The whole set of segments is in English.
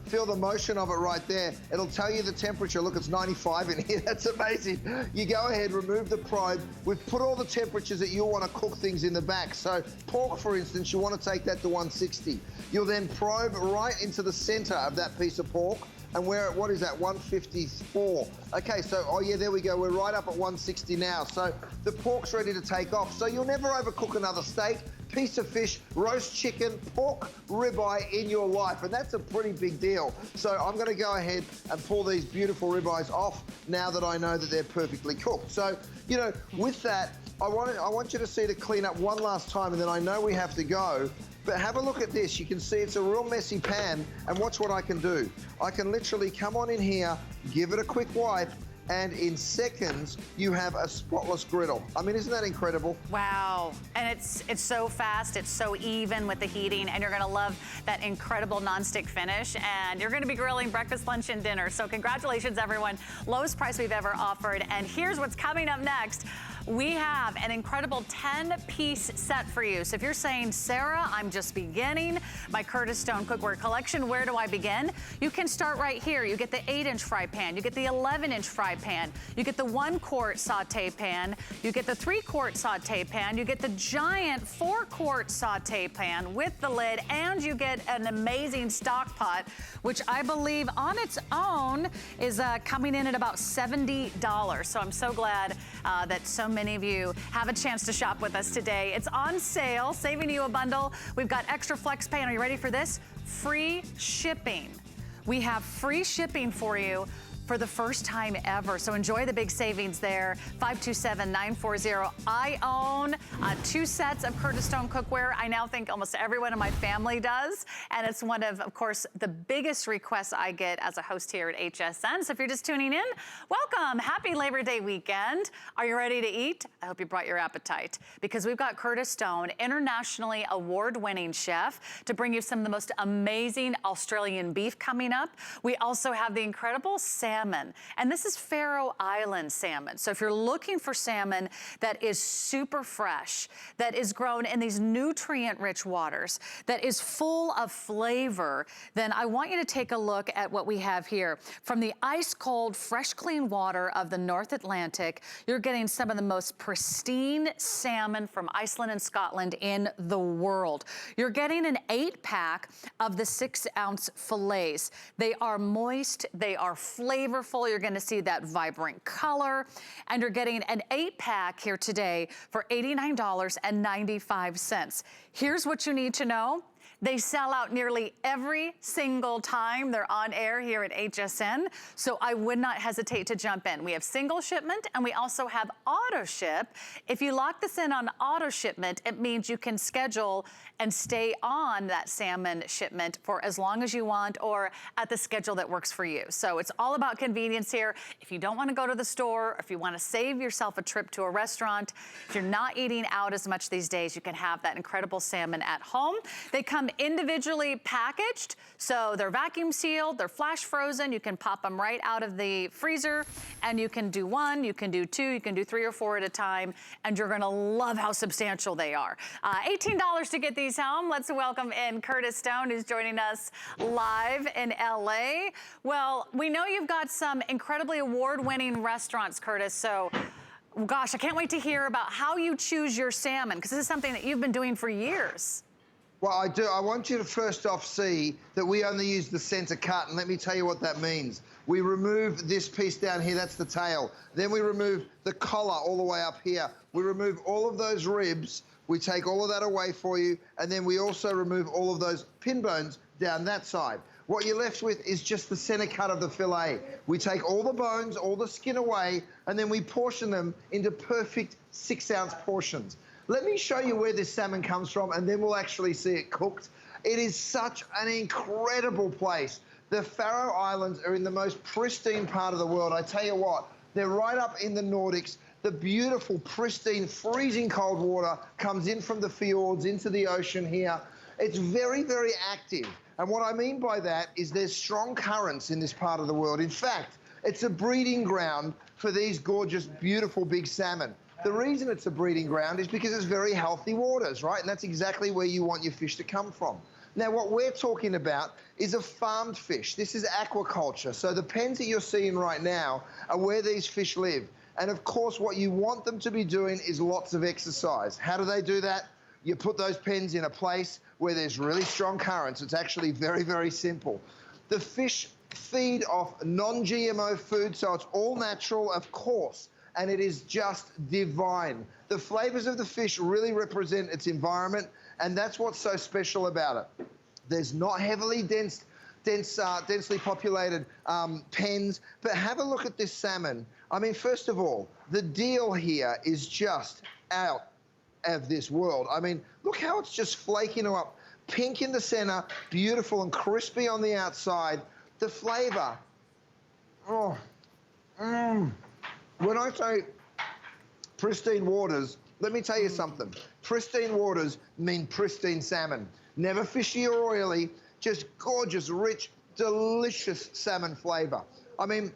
Feel the motion of it right there. It'll tell you the temperature. Look, it's 95 in here. That's amazing. You go ahead, remove the probe. We've put all the temperatures that you want to cook things in the back. So pork, for instance, you want to take that to 160. You'll then probe right into the center of that piece of pork. And we're at, what is that, 154. Okay, so, oh yeah, there we go. We're right up at 160 now. So the pork's ready to take off. So you'll never overcook another steak, piece of fish, roast chicken, pork, ribeye in your life. And that's a pretty big deal. So I'm gonna go ahead and pull these beautiful ribeyes off now that I know that they're perfectly cooked. So, you know, with that, I want you to see to clean up one last time, and then I know we have to go. But have a look at this. You can see it's a real messy pan, and watch what I can do. I can literally come on in here, give it a quick wipe, and in seconds, you have a spotless griddle. I mean, isn't that incredible? Wow, and it's so fast, it's so even with the heating, and you're gonna love that incredible nonstick finish, and you're gonna be grilling breakfast, lunch, and dinner. So congratulations, everyone. Lowest price we've ever offered, and here's what's coming up next. We have an incredible 10-piece set for you. So if you're saying, Sarah, I'm just beginning my Curtis Stone cookware collection, where do I begin? You can start right here. You get the 8-inch fry pan, you get the 11-inch fry pan, you get the 1-quart saute pan, you get the 3-quart saute pan, you get the giant 4-quart saute pan with the lid, and you get an amazing stock pot, which I believe on its own is coming in at about $70. So I'm so glad that so many of you have a chance to shop with us today. It's on sale, saving you a bundle. We've got extra flex pay. Are you ready for this? Free shipping. We have free shipping for you for the first time ever. So enjoy the big savings there. 527-940. I own 2 sets of Curtis Stone cookware. I now think almost everyone in my family does. And it's one of course, the biggest requests I get as a host here at HSN. So if you're just tuning in, welcome. Happy Labor Day weekend. Are you ready to eat? I hope you brought your appetite, because we've got Curtis Stone, internationally award-winning chef, to bring you some of the most amazing Australian beef coming up. We also have the incredible salmon, and this is Faroe Island salmon. So if you're looking for salmon that is super fresh, that is grown in these nutrient-rich waters, that is full of flavor, then I want you to take a look at what we have here. From the ice-cold, fresh, clean water of the North Atlantic, you're getting some of the most pristine salmon from Iceland and Scotland in the world. You're getting an 8-pack of the 6-ounce fillets. They are moist, they are flavorful. You're gonna see that vibrant color, and you're getting an 8-pack here today for $89.95. Here's what you need to know. They sell out nearly every single time they're on air here at HSN, so I would not hesitate to jump in. We have single shipment, and we also have auto ship. If you lock this in on auto shipment, it means you can schedule and stay on that salmon shipment for as long as you want, or at the schedule that works for you. So it's all about convenience here. If you don't want to go to the store, or if you want to save yourself a trip to a restaurant, if you're not eating out as much these days, you can have that incredible salmon at home. They come individually packaged, so they're vacuum sealed, they're flash frozen. You can pop them right out of the freezer, and you can do 1, you can do 2, you can do 3 or 4 at a time, and you're gonna love how substantial they are. $18 to get these home. Let's welcome in Curtis Stone, who's joining us live in LA. Well, we know you've got some incredibly award-winning restaurants, Curtis, so gosh, I can't wait to hear about how you choose your salmon, because this is something that you've been doing for years. Well, I do. I want you to first off see that we only use the center cut, and let me tell you what that means. We remove this piece down here, that's the tail. Then we remove the collar all the way up here. We remove all of those ribs. We take all of that away for you, and then we also remove all of those pin bones down that side. What you're left with is just the center cut of the fillet. We take all the bones, all the skin away, and then we portion them into perfect 6-ounce portions. Let me show you where this salmon comes from, and then we'll actually see it cooked. It is such an incredible place. The Faroe Islands are in the most pristine part of the world. I tell you what, they're right up in the Nordics. The beautiful, pristine, freezing cold water comes in from the fjords into the ocean here. It's very, very active. And what I mean by that is there's strong currents in this part of the world. In fact, it's a breeding ground for these gorgeous, beautiful big salmon. The reason it's a breeding ground is because it's very healthy waters, right? And that's exactly where you want your fish to come from. Now, what we're talking about is a farmed fish. This is aquaculture. So the pens that you're seeing right now are where these fish live. And of course, what you want them to be doing is lots of exercise. How do they do that? You put those pens in a place where there's really strong currents. It's actually very, very simple. The fish feed off non-GMO food, so it's all natural, of course, and it is just divine. The flavors of the fish really represent its environment, and that's what's so special about it. There's not heavily densely populated pens, but have a look at this salmon. I mean, first of all, the deal here is just out of this world. I mean, look how it's just flaking up. Pink in the center, beautiful and crispy on the outside. The flavor, when I say pristine waters, let me tell you something. Pristine waters mean pristine salmon. Never fishy or oily, just gorgeous, rich, delicious salmon flavor. I mean,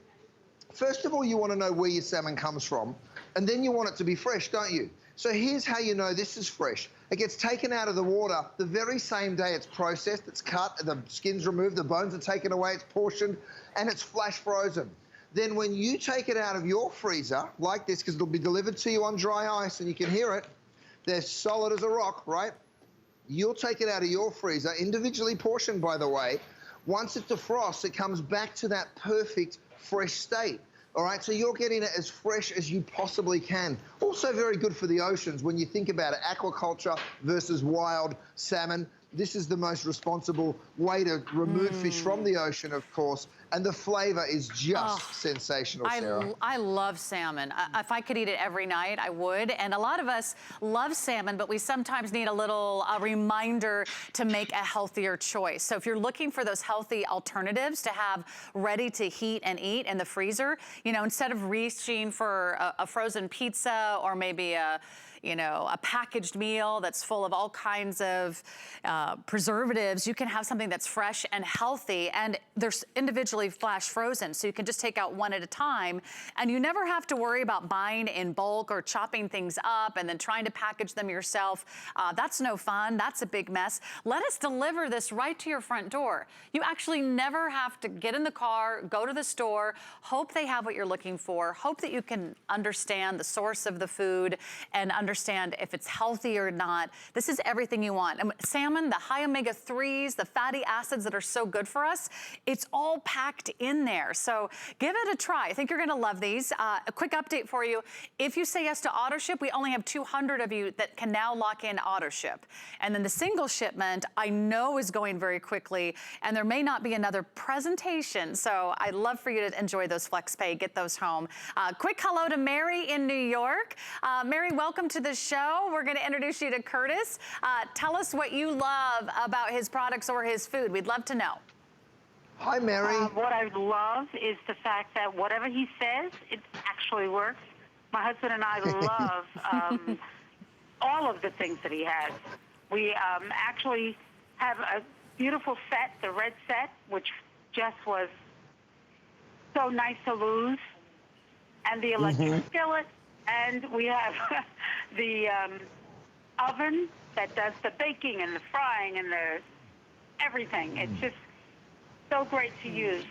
first of all, you want to know where your salmon comes from, and then you want it to be fresh, don't you? So here's how you know this is fresh. It gets taken out of the water the very same day it's processed, it's cut, the skin's removed, the bones are taken away, it's portioned, and it's flash frozen. Then when you take it out of your freezer, like this, because it'll be delivered to you on dry ice and you can hear it, they're solid as a rock, right? You'll take it out of your freezer, individually portioned, by the way. Once it defrosts, it comes back to that perfect fresh state. All right, so you're getting it as fresh as you possibly can. Also very good for the oceans when you think about it, aquaculture versus wild salmon. This is the most responsible way to remove fish from the ocean, of course, and the flavor is just sensational, Sarah. I love salmon. If I could eat it every night, I would. And a lot of us love salmon, but we sometimes need a little reminder to make a healthier choice. So if you're looking for those healthy alternatives to have ready to heat and eat in the freezer, you know, instead of reaching for a frozen pizza or maybe a packaged meal that's full of all kinds of preservatives, you can have something that's fresh and healthy, and they're individually flash frozen, so you can just take out one at a time, and you never have to worry about buying in bulk or chopping things up and then trying to package them yourself. That's no fun. That's a big mess. Let us deliver this right to your front door. You actually never have to get in the car, go to the store, hope they have what you're looking for, hope that you can understand the source of the food and understand if it's healthy or not. This is everything you want. And salmon, the high omega-3s, the fatty acids that are so good for us, it's all packed in there. So give it a try. I think you're gonna love these. A quick update for you. If you say yes to auto ship, we only have 200 of you that can now lock in auto ship. And then the single shipment, I know is going very quickly, and there may not be another presentation. So I'd love for you to enjoy those flex pay, get those home. Quick hello to Mary in New York. Mary, welcome to the show. We're going to introduce you to Curtis. Tell us what you love about his products or his food. We'd love to know. Hi, Mary. What I love is the fact that whatever he says, it actually works. My husband and I love all of the things that he has. We actually have a beautiful set, the red set, which just was so nice to lose, and the electric skillet. And we have the oven that does the baking and the frying and the everything. It's just so great to use.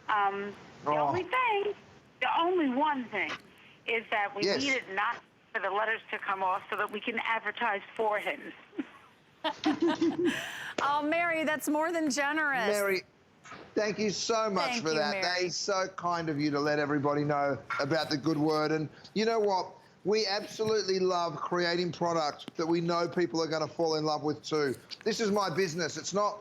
The only one thing is that we need it not for the letters to come off so that we can advertise for him. Oh, Mary, that's more than generous. Mary, thank you so much for that. Mary. That is so kind of you to let everybody know about the good word. And you know what? We absolutely love creating products that we know people are going to fall in love with too. This is my business. It's not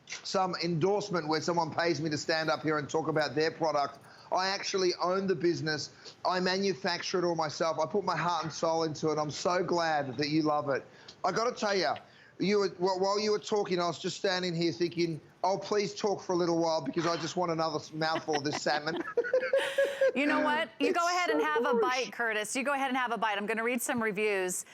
some endorsement where someone pays me to stand up here and talk about their product. I actually own the business. I manufacture it all myself. I put my heart and soul into it. I'm so glad that you love it. I got to tell you, while you were talking, I was just standing here thinking, oh, please talk for a little while because I just want another mouthful of this salmon. You know what? You go ahead and have a bite, Curtis. You go ahead and have a bite. I'm going to read some reviews.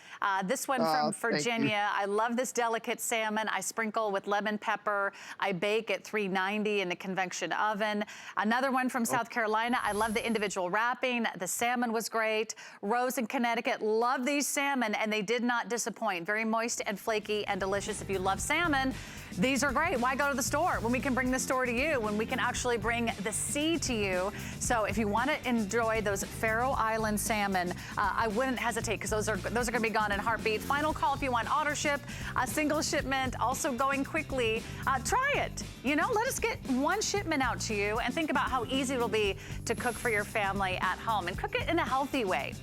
This one from Virginia. I love this delicate salmon. I sprinkle with lemon pepper. I bake at 390 in the convection oven. Another one from South Carolina. I love the individual wrapping. The salmon was great. Rose in Connecticut. Love these salmon, and they did not disappoint. Very moist and flaky and delicious. If you love salmon, These are great. Why go to the store when we can bring the store to you, when we can actually bring the sea to you? So if you want to enjoy those Faroe Island salmon, I wouldn't hesitate, because those are going to be gone in a heartbeat. Final call if you want auto ship, a single shipment, also going quickly. Try it. You know, let us get one shipment out to you, and think about how easy it'll be to cook for your family at home, and cook it in a healthy way.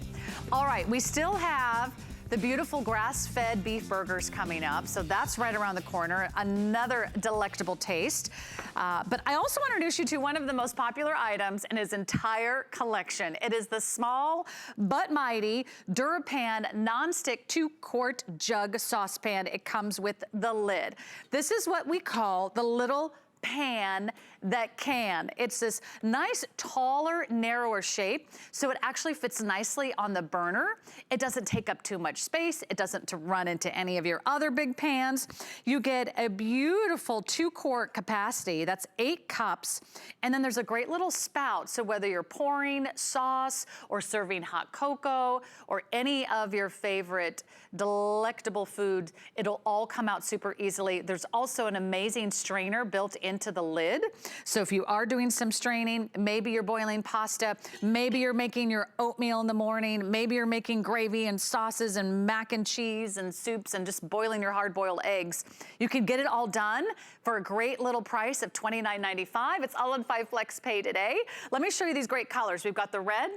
All right, we still have the beautiful grass-fed beef burgers coming up, so that's right around the corner. Another delectable taste. But I also want to introduce you to one of the most popular items in his entire collection. It is the small but mighty DuraPan nonstick 2-quart jug saucepan. It comes with the lid. This is what we call the little pan that can. It's this nice, taller, narrower shape, so it actually fits nicely on the burner. It doesn't take up too much space. It doesn't run into any of your other big pans. You get a beautiful 2-quart capacity. That's 8 cups. And then there's a great little spout, so whether you're pouring sauce or serving hot cocoa or any of your favorite delectable food, it'll all come out super easily. There's also an amazing strainer built into the lid. So if you are doing some straining, maybe you're boiling pasta, maybe you're making your oatmeal in the morning, maybe you're making gravy and sauces and mac and cheese and soups and just boiling your hard-boiled eggs, you can get it all done for a great little price of $29.95. It's all on 5 Flex Pay today. Let me show you these great colors. We've got the red,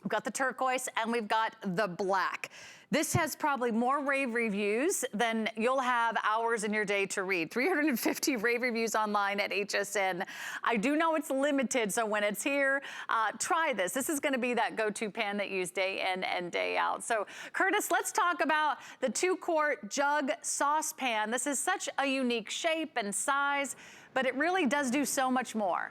we've got the turquoise, and we've got the black. This has probably more rave reviews than you'll have hours in your day to read. 350 rave reviews online at HSN. I do know it's limited, so when it's here, try this. This is gonna be that go-to pan that you use day in and day out. So Curtis, let's talk about the 2-quart jug saucepan. This is such a unique shape and size, but it really does do so much more.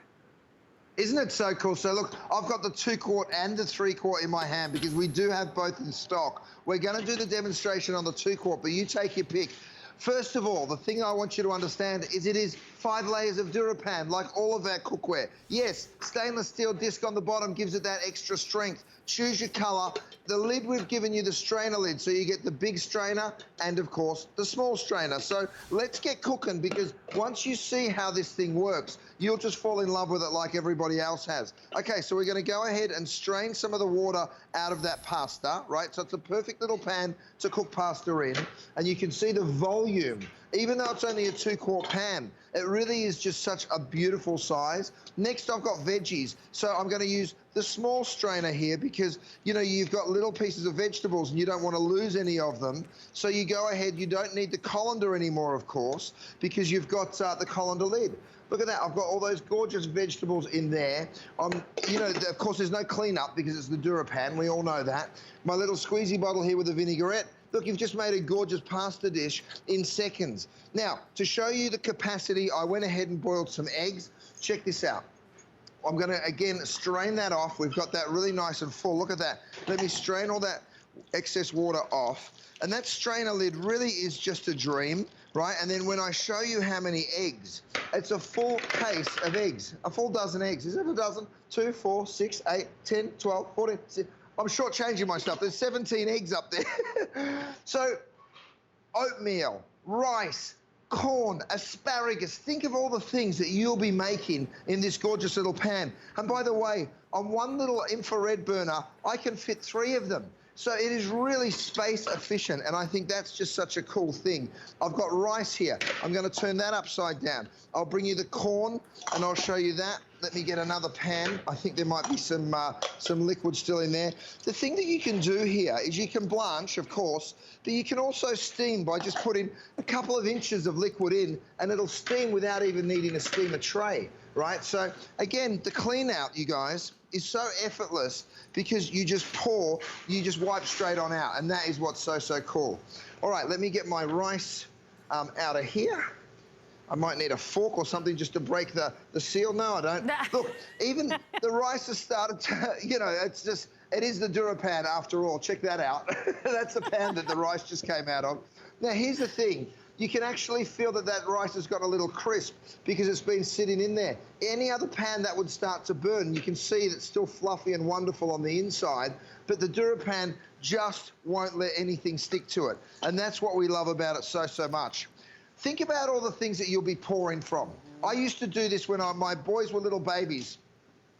Isn't it so cool? So look, I've got the 2-quart and the 3-quart in my hand because we do have both in stock. We're gonna do the demonstration on the 2-quart, but you take your pick. First of all, the thing I want you to understand is it is 5 layers of DuraPan, like all of our cookware. Yes, stainless steel disc on the bottom gives it that extra strength. Choose your color. The lid, we've given you the strainer lid, so you get the big strainer and, of course, the small strainer. So let's get cooking, because once you see how this thing works, you'll just fall in love with it like everybody else has. Okay, so we're going to go ahead and strain some of the water out of that pasta, right? So it's a perfect little pan to cook pasta in, and you can see the volume. Even though it's only a 2-quart pan, it really is just such a beautiful size. Next, I've got veggies. So I'm going to use the small strainer here because, you know, you've got little pieces of vegetables and you don't want to lose any of them. So you go ahead, you don't need the colander anymore, of course, because you've got the colander lid. Look at that, I've got all those gorgeous vegetables in there. You know, of course, there's no cleanup because it's the DuraPan, we all know that. My little squeezy bottle here with the vinaigrette. Look, you've just made a gorgeous pasta dish in seconds. Now, to show you the capacity, I went ahead and boiled some eggs. Check this out. I'm gonna, again, strain that off. We've got that really nice and full. Look at that. Let me strain all that excess water off. And that strainer lid really is just a dream, right? And then when I show you how many eggs, it's a full case of eggs, a full dozen eggs. Is it a dozen? 2, 4, 6, 8, 10, 12, 14, 16. I'm shortchanging myself. There's 17 eggs up there. So oatmeal, rice, corn, asparagus. Think of all the things that you'll be making in this gorgeous little pan. And by the way, on one little infrared burner, I can fit 3 of them. So it is really space efficient, and I think that's just such a cool thing. I've got rice here. I'm going to turn that upside down. I'll bring you the corn, and I'll show you that. Let me get another pan. I think there might be some liquid still in there. The thing that you can do here is you can blanch, of course, but you can also steam by just putting a couple of inches of liquid in, and it'll steam without even needing to steam a tray, right? So, again, the clean out, you guys, is so effortless because you just pour, you just wipe straight on out, and that is what's so, so cool. All right, let me get my rice out of here. I might need a fork or something just to break the seal. No, I don't. Look, even the rice has started to, you know, it's just, it is the DuraPan after all. Check that out. That's the pan that the rice just came out of. Now, here's the thing. You can actually feel that that rice has got a little crisp because it's been sitting in there. Any other pan that would start to burn, you can see that it's still fluffy and wonderful on the inside, but the DuraPan just won't let anything stick to it. And that's what we love about it so, so much. think about all the things that you'll be pouring from. I used to do this when my boys were little babies.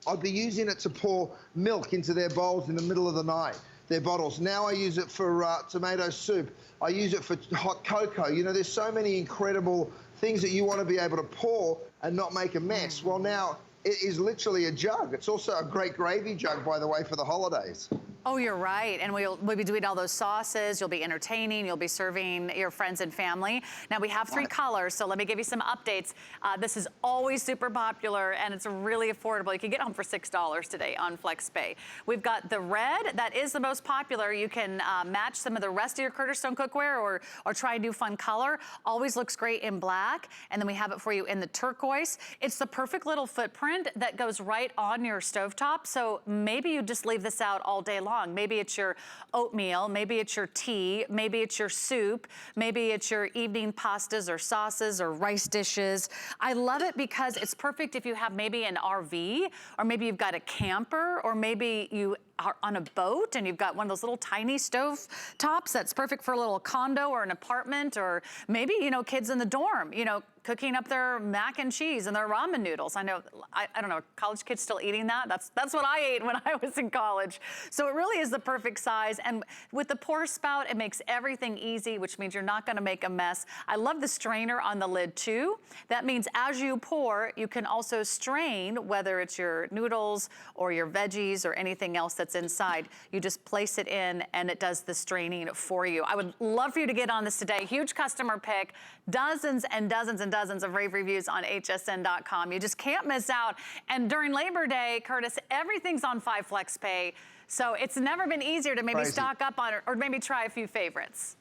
I'd be using it to pour milk into their bowls in the middle of the night, their bottles. Now I use it for tomato soup. I use it for hot cocoa. You know, there's so many incredible things that you want to be able to pour and not make a mess. Well, now it is literally a jug. It's also a great gravy jug, by the way, for the holidays. Oh, you're right. And we'll be doing all those sauces. You'll be entertaining. You'll be serving your friends and family. Now, we have 3 colors, so let me give you some updates. This is always super popular, and it's really affordable. You can get home for $6 today on FlexPay. We've got the red. That is the most popular. You can match some of the rest of your Curtis Stone cookware or try a new fun color. Always looks great in black. And then we have it for you in the turquoise. It's the perfect little footprint that goes right on your stovetop. So maybe you just leave this out all day long. Maybe it's your oatmeal, maybe it's your tea, maybe it's your soup, maybe it's your evening pastas or sauces or rice dishes. I love it because it's perfect if you have maybe an RV, or maybe you've got a camper, or maybe you are on a boat and you've got one of those little tiny stove tops that's perfect for a little condo or an apartment, or maybe, you know, kids in the dorm, you know, cooking up their mac and cheese and their ramen noodles. I know, I don't know, college kids still eating that? That's what I ate when I was in college. So it really is the perfect size. And with the pour spout, it makes everything easy, which means you're not gonna make a mess. I love the strainer on the lid too. That means as you pour, you can also strain, whether it's your noodles or your veggies or anything else that's inside. You just place it in and it does the straining for you. I would love for you to get on this today. Huge customer pick, dozens and dozens and dozens of rave reviews on hsn.com. You just can't miss out. And during Labor Day, Curtis, everything's on 5 FlexPay. So it's never been easier to maybe stock up on it or maybe try a few favorites.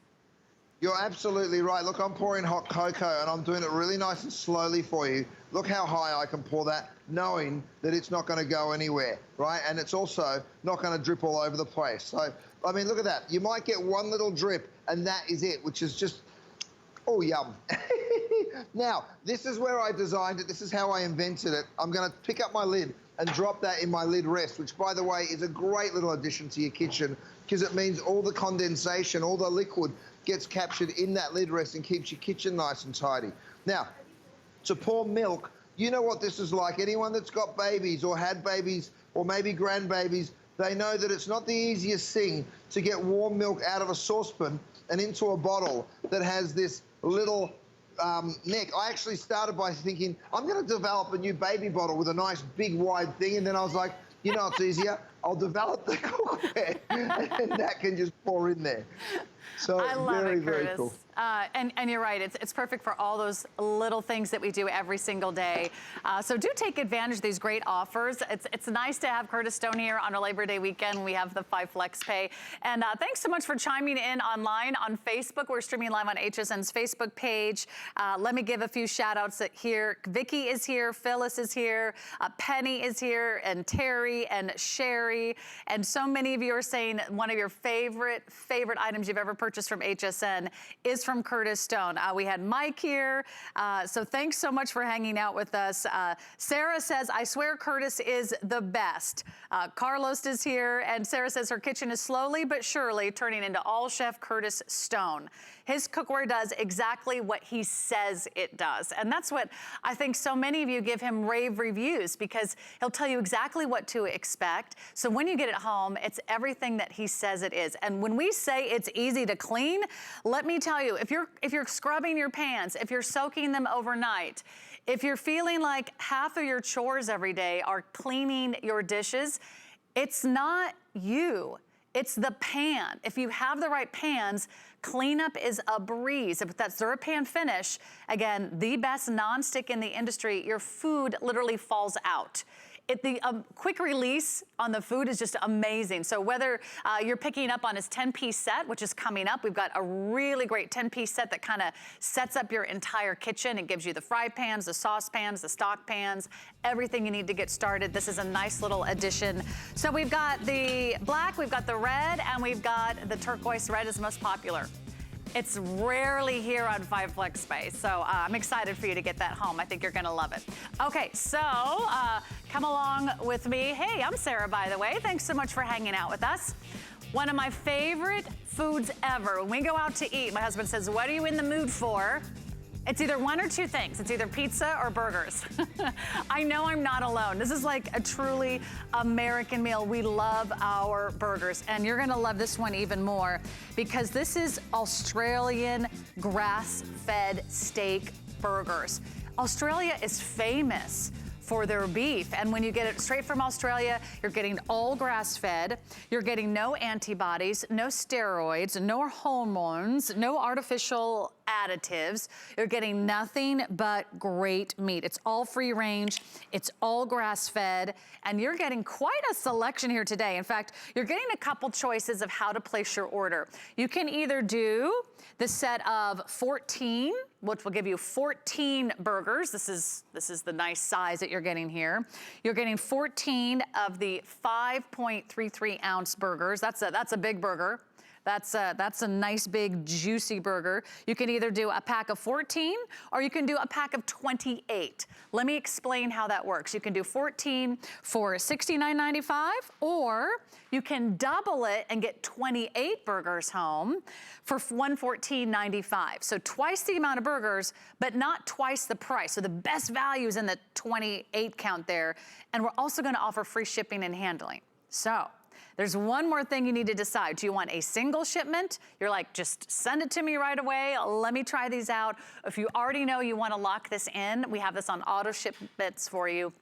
You're absolutely right. Look, I'm pouring hot cocoa and I'm doing it really nice and slowly for you. Look how high I can pour that, knowing that it's not going to go anywhere, right? And it's also not going to drip all over the place. So, I mean, look at that. You might get one little drip and that is it, which is just, oh, yum. Now, this is where I designed it. This is how I invented it. I'm going to pick up my lid and drop that in my lid rest, which, by the way, is a great little addition to your kitchen because it means all the condensation, all the liquid gets captured in that lid rest and keeps your kitchen nice and tidy. Now, to pour milk, you know what this is like. Anyone that's got babies or had babies or maybe grandbabies, they know that it's not the easiest thing to get warm milk out of a saucepan and into a bottle that has this little neck. I actually started by thinking, I'm going to develop a new baby bottle with a nice big wide thing, and then I was like, you know, it's easier. I'll develop the cookware, and that can just pour in there. So I love very, it, Curtis. very cool. And you're right, it's perfect for all those little things that we do every single day. So do take advantage of these great offers. It's nice to have Curtis Stone here on our Labor Day weekend when we have the 5 FlexPay. And thanks so much for chiming in online on Facebook. We're streaming live on HSN's Facebook page. Let me give a few shout outs here. Vicky is here, Phyllis is here, Penny is here, and Terry and Sherry. And so many of you are saying one of your favorite items you've ever purchased from HSN is from Curtis Stone. We had Mike here, so thanks so much for hanging out with us. Sarah says, I swear Curtis is the best. Carlos is here, and Sarah says her kitchen is slowly but surely turning into all Chef Curtis Stone. His cookware does exactly what he says it does. And that's what I think so many of you give him rave reviews, because he'll tell you exactly what to expect. So when you get it home, it's everything that he says it is. And when we say it's easy to clean, let me tell you, if you're scrubbing your pans, if you're soaking them overnight, if you're feeling like half of your chores every day are cleaning your dishes, it's not you. It's the pan. If you have the right pans, cleanup is a breeze. If that's DuraPan finish, again, the best nonstick in the industry, your food literally falls out. The quick release on the food is just amazing. So whether you're picking up on his 10-piece set, which is coming up, we've got a really great 10-piece set that kind of sets up your entire kitchen. It gives you the fry pans, the saucepans, the stock pans, everything you need to get started. This is a nice little addition. So we've got the black, we've got the red, and we've got the turquoise. Red is most popular. It's rarely here on 5 FlexPay, so I'm excited for you to get that home. I think you're gonna love it. Okay, so come along with me. Hey, I'm Sarah, by the way. Thanks so much for hanging out with us. One of my favorite foods ever, when we go out to eat, my husband says, what are you in the mood for? It's either one or two things. It's either pizza or burgers. I know I'm not alone. This is like a truly American meal. We love our burgers, and you're gonna love this one even more because this is Australian grass-fed steak burgers. Australia is famous for their beef, and when you get it straight from Australia, you're getting all grass-fed, you're getting no antibodies, no steroids, no hormones, no artificial additives. You're getting nothing but great meat. It's all free range, it's all grass-fed, and you're getting quite a selection here today. In fact, you're getting a couple choices of how to place your order. You can either do the set of 14, which will give you 14 burgers. This is the nice size that you're getting here. You're getting 14 of the 5.33 ounce burgers. That's a big burger. That's a nice big juicy burger. You can either do a pack of 14 or you can do a pack of 28. Let me explain how that works. You can do 14 for $69.95, or you can double it and get 28 burgers home for $114.95. So twice the amount of burgers, but not twice the price. So the best value is in the 28 count there. And we're also gonna offer free shipping and handling. So there's one more thing you need to decide. Do you want a single shipment? You're like, just send it to me right away. Let me try these out. If you already know you want to lock this in, we have this on auto shipments for you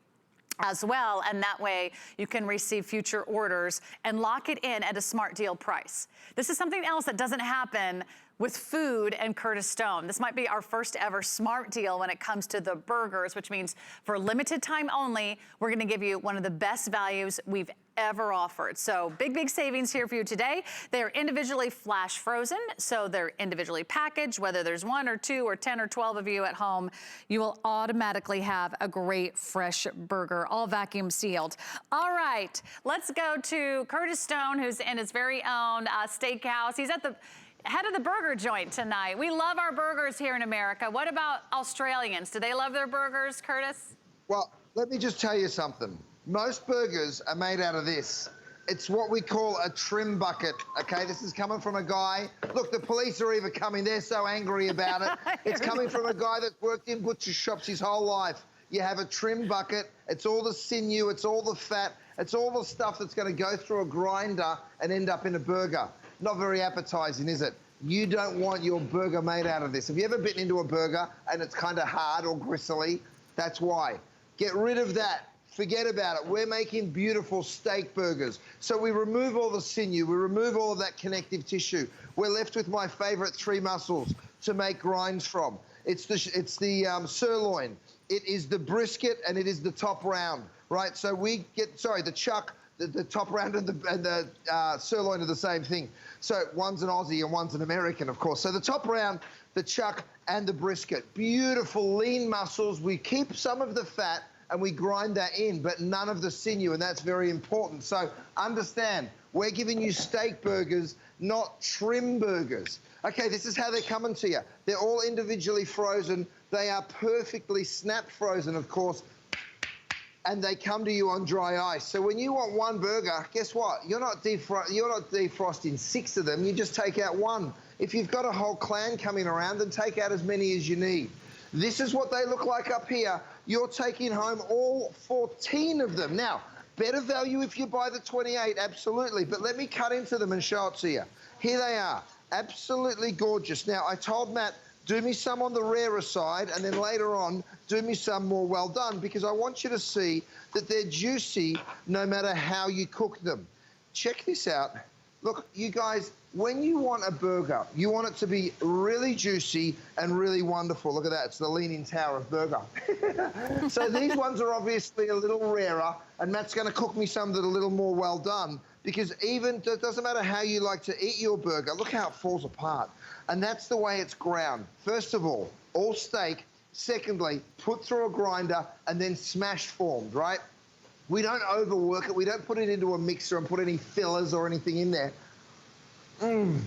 as well, and that way you can receive future orders and lock it in at a smart deal price. This is something else that doesn't happen with food and Curtis Stone. This might be our first ever smart deal when it comes to the burgers, which means for limited time only, we're gonna give you one of the best values we've ever offered. So big savings here for you today. They're individually flash frozen, so they're individually packaged. Whether there's 1 or 2 or 10 or 12 of you at home, you will automatically have a great fresh burger, all vacuum sealed. All right, let's go to Curtis Stone, who's in his very own steakhouse. He's at the head of the burger joint tonight. We love our burgers here in America. What about Australians? Do they love their burgers, Curtis? Well, let me just tell you something. Most burgers are made out of this. It's what we call a trim bucket, okay? This is coming from a guy. Look, the police are even coming. They're so angry about it. It's coming from a guy that's worked in butcher shops his whole life. You have a trim bucket. It's all the sinew. It's all the fat. It's all the stuff that's going to go through a grinder and end up in a burger. Not very appetizing, is it? You don't want your burger made out of this. Have you ever bitten into a burger and it's kind of hard or gristly? That's why. Get rid of that. Forget about it. We're making beautiful steak burgers. So we remove all the sinew. We remove all of that connective tissue. We're left with my favorite 3 muscles to make grinds from. It's the sirloin. It is the brisket, and it is the top round, right? So we get, the chuck, the top round and the sirloin are the same thing. So one's an Aussie and one's an American, of course. So the top round, the chuck, and the brisket. Beautiful lean muscles. We keep some of the fat and we grind that in, but none of the sinew, and that's very important. So understand, we're giving you steak burgers, not trim burgers. Okay, this is how they're coming to you. They're all individually frozen. They are perfectly snap frozen, of course, and they come to you on dry ice. So when you want one burger, guess what? You're not defrosting 6 of them. You just take out 1. If you've got a whole clan coming around, then take out as many as you need. This is what they look like up here. You're taking home all 14 of them. Now, better value if you buy the 28, absolutely. But let me cut into them and show it to you. Here they are, absolutely gorgeous. Now, I told Matt, do me some on the rarer side, and then later on, do me some more well done, because I want you to see that they're juicy no matter how you cook them. Check this out. Look, you guys, when you want a burger, you want it to be really juicy and really wonderful. Look at that, it's the Leaning Tower of burger. So these ones are obviously a little rarer, and Matt's gonna cook me some that are a little more well done, because it doesn't matter how you like to eat your burger, look how it falls apart. And that's the way it's ground. First of all steak. Secondly, put through a grinder and then smash formed, right? We don't overwork it. We don't put it into a mixer and put any fillers or anything in there. And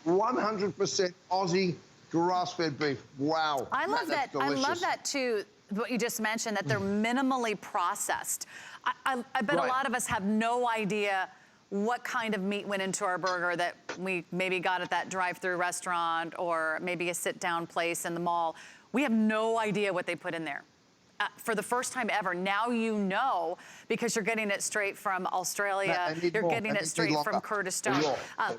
100% Aussie grass-fed beef. Wow. I love that. I love that too, what you just mentioned, that they're minimally processed. I bet a lot of us have no idea what kind of meat went into our burger that we maybe got at that drive-through restaurant or maybe a sit-down place in the mall. We have no idea what they put in there. For the first time ever, now you know, because you're getting it straight from Australia, you're getting it straight from Kurdistan.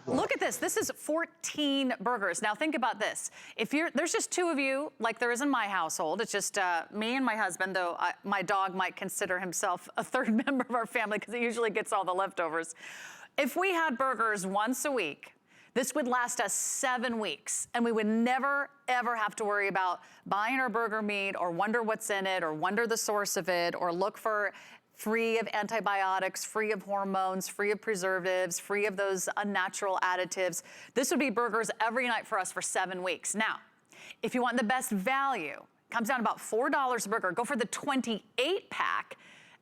Look at this. This is 14 burgers. Now think about this. If there's just 2 of you, like there is in my household. It's just me and my husband, though my dog might consider himself a third member of our family because he usually gets all the leftovers. If we had burgers once a week, this would last us 7 weeks, and we would never, ever have to worry about buying our burger meat or wonder what's in it or wonder the source of it or look for free of antibiotics, free of hormones, free of preservatives, free of those unnatural additives. This would be burgers every night for us for 7 weeks. Now, if you want the best value, comes down to about $4 a burger. Go for the 28-pack.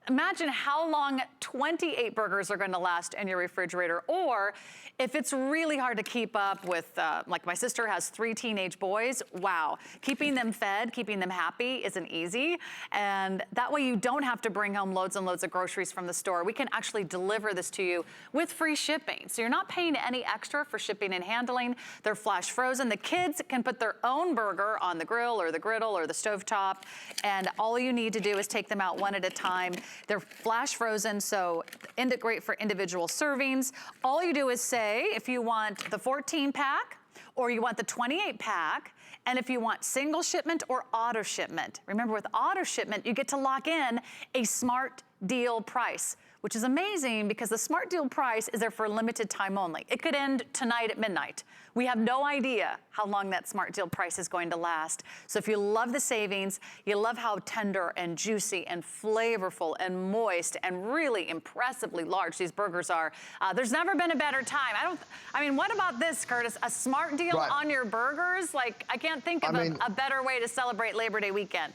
Imagine how long 28 burgers are gonna last in your refrigerator. Or if it's really hard to keep up with, like my sister has 3 teenage boys, wow. Keeping them fed, keeping them happy isn't easy. And that way you don't have to bring home loads and loads of groceries from the store. We can actually deliver this to you with free shipping. So you're not paying any extra for shipping and handling. They're flash frozen. The kids can put their own burger on the grill or the griddle or the stovetop. And all you need to do is take them out one at a time. They're flash frozen, so great for individual servings. All you do is say if you want the 14-pack or you want the 28-pack, and if you want single shipment or auto shipment. Remember, with auto shipment, you get to lock in a smart deal price, which is amazing because the smart deal price is there for a limited time only. It could end tonight at midnight. We have no idea how long that smart deal price is going to last. So if you love the savings, you love how tender and juicy and flavorful and moist and really impressively large these burgers are, there's never been a better time. I mean, what about this, Curtis? A smart deal on your burgers? Like, I can't think of a better way to celebrate Labor Day weekend.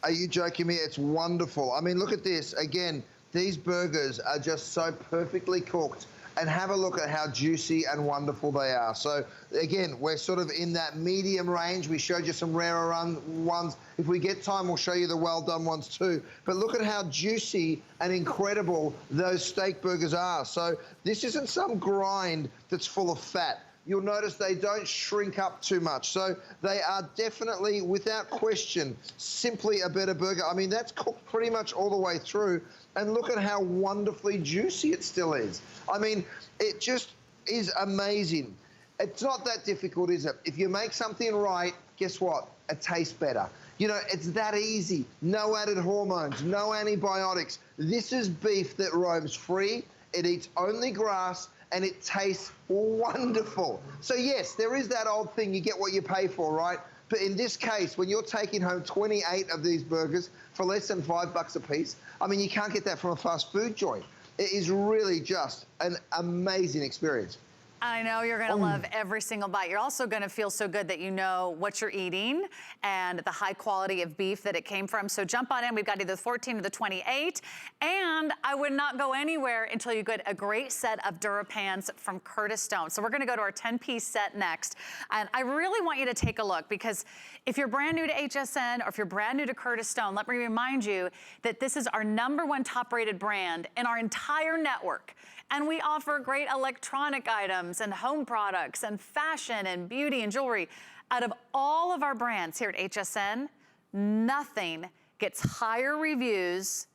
Are you joking me? It's wonderful. I mean, look at this. Again, these burgers are just so perfectly cooked, and have a look at how juicy and wonderful they are. So again, we're sort of in that medium range. We showed you some rarer ones. If we get time, we'll show you the well done ones too. But look at how juicy and incredible those steak burgers are. So this isn't some grind that's full of fat. You'll notice they don't shrink up too much. So they are definitely, without question, simply a better burger. I mean, that's cooked pretty much all the way through. And look at how wonderfully juicy it still is. I mean, it just is amazing. It's not that difficult, is it? If you make something right, guess what? It tastes better. You know, it's that easy. No added hormones, no antibiotics. This is beef that roams free. It eats only grass, and it tastes wonderful. So yes, there is that old thing, you get what you pay for, right? But in this case, when you're taking home 28 of these burgers for less than $5 a piece, I mean, you can't get that from a fast food joint. It is really just an amazing experience. I know you're gonna love every single bite. You're also gonna feel so good that you know what you're eating and the high quality of beef that it came from. So jump on in, we've got either the 14 or the 28. And I would not go anywhere until you get a great set of DuraPans from Curtis Stone. So we're gonna go to our 10-piece set next. And I really want you to take a look, because if you're brand new to HSN or if you're brand new to Curtis Stone, let me remind you that this is our #1 top-rated brand in our entire network. And we offer great electronic items and home products and fashion and beauty and jewelry. Out of all of our brands here at HSN, nothing gets higher reviews,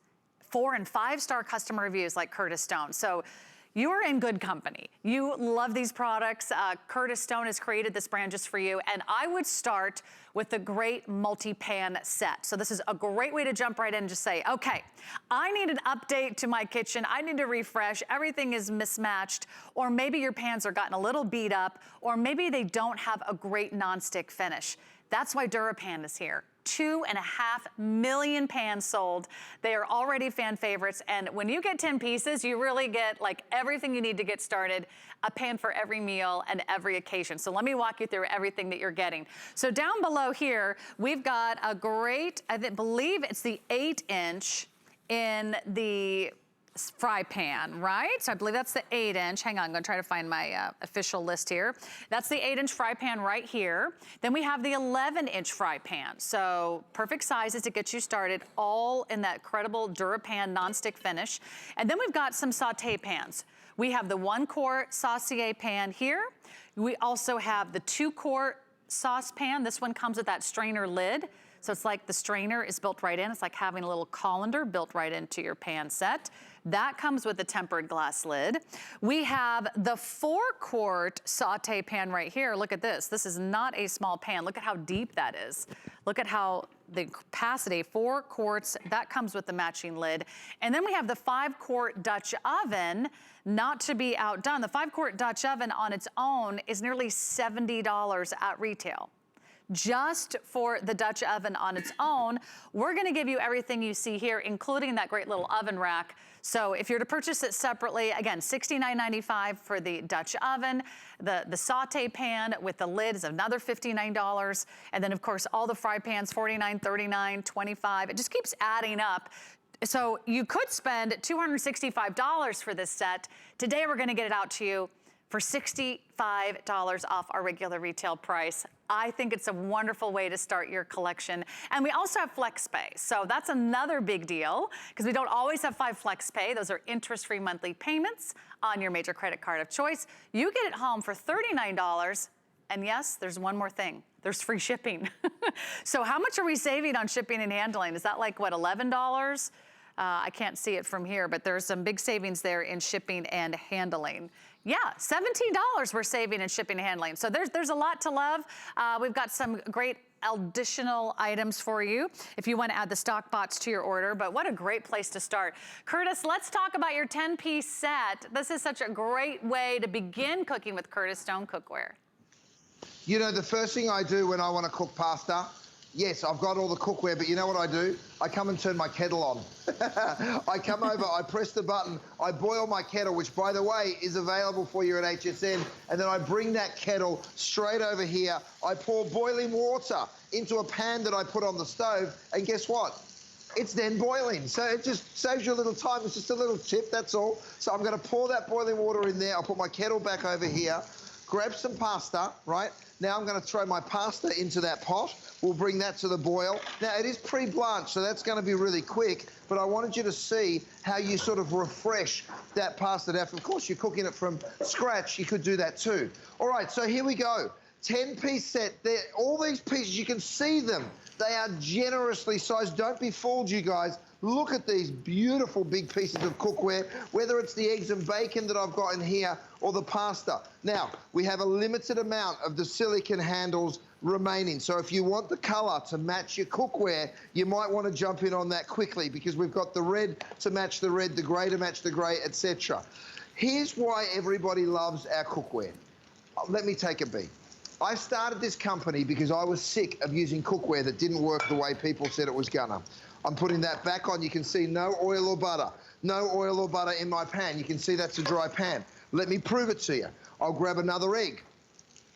4- and 5-star customer reviews like Curtis Stone. So you're in good company. You love these products. Curtis Stone has created this brand just for you. And I would start with the great multi-pan set. So this is a great way to jump right in and just say, okay, I need an update to my kitchen. I need to refresh. Everything is mismatched. Or maybe your pans are gotten a little beat up, or maybe they don't have a great nonstick finish. That's why DuraPan is here. 2.5 million pans sold. They are already fan favorites. And when you get 10 pieces, you really get like everything you need to get started, a pan for every meal and every occasion. So let me walk you through everything that you're getting. So down below here, we've got a great, I believe it's the 8-inch in the fry pan, right? So I believe that's the 8-inch. Hang on, I'm gonna try to find my official list here. That's the 8-inch fry pan right here. Then we have the 11-inch fry pan. So perfect sizes to get you started, all in that credible DuraPan nonstick finish. And then we've got some saute pans. We have the 1-quart saucier pan here. We also have the 2-quart saucepan. This one comes with that strainer lid. So it's like the strainer is built right in. It's like having a little colander built right into your pan set. That comes with a tempered glass lid. We have the 4-quart saute pan right here. Look at this. This is not a small pan. Look at how deep that is. Look at how the capacity, 4 quarts, that comes with the matching lid. And then we have the 5-quart Dutch oven, not to be outdone. The 5-quart Dutch oven on its own is nearly $70 at retail. Just for the Dutch oven on its own, we're gonna give you everything you see here, including that great little oven rack. So if you're to purchase it separately, again, $69.95 for the Dutch oven. The saute pan with the lid is another $59. And then of course, all the fry pans, $49, $39, $25. It just keeps adding up. So you could spend $265 for this set. Today, we're gonna get it out to you for $65 off our regular retail price. I think it's a wonderful way to start your collection. And we also have flex pay. So that's another big deal because we don't always have 5 flex pay. Those are interest-free monthly payments on your major credit card of choice. You get it home for $39. And yes, there's one more thing. There's free shipping. So how much are we saving on shipping and handling? Is that like, what, $11? I can't see it from here, but there's some big savings there in shipping and handling. Yeah, $17 we're saving in shipping and handling. So there's a lot to love. We've got some great additional items for you if you want to add the stock bots to your order, but what a great place to start. Curtis, let's talk about your 10-piece set. This is such a great way to begin cooking with Curtis Stone cookware. You know, the first thing I do when I want to cook pasta, yes, I've got all the cookware, but you know what I do? I come and turn my kettle on. I come over, I press the button, I boil my kettle, which, by the way, is available for you at HSN, and then I bring that kettle straight over here. I pour boiling water into a pan that I put on the stove, and guess what? It's then boiling. So it just saves you a little time. It's just a little tip, that's all. So I'm going to pour that boiling water in there. I'll put my kettle back over here, grab some pasta, right? Now I'm going to throw my pasta into that pot. We'll bring that to the boil. Now, it is pre-blanched, so that's going to be really quick, but I wanted you to see how you sort of refresh that pasta. Now, of course, you're cooking it from scratch. You could do that too. All right, so here we go. 10-piece set. All these pieces, you can see them. They are generously sized. Don't be fooled, you guys. Look at these beautiful big pieces of cookware, whether it's the eggs and bacon that I've got in here or the pasta. Now, we have a limited amount of the silicone handles remaining. So if you want the color to match your cookware, you might want to jump in on that quickly because we've got the red to match the red, the gray to match the gray, etc. Here's why everybody loves our cookware. Let me take a beat. I started this company because I was sick of using cookware that didn't work the way people said it was gonna. I'm putting that back on. You can see no oil or butter. No oil or butter in my pan. You can see that's a dry pan. Let me prove it to you. I'll grab another egg.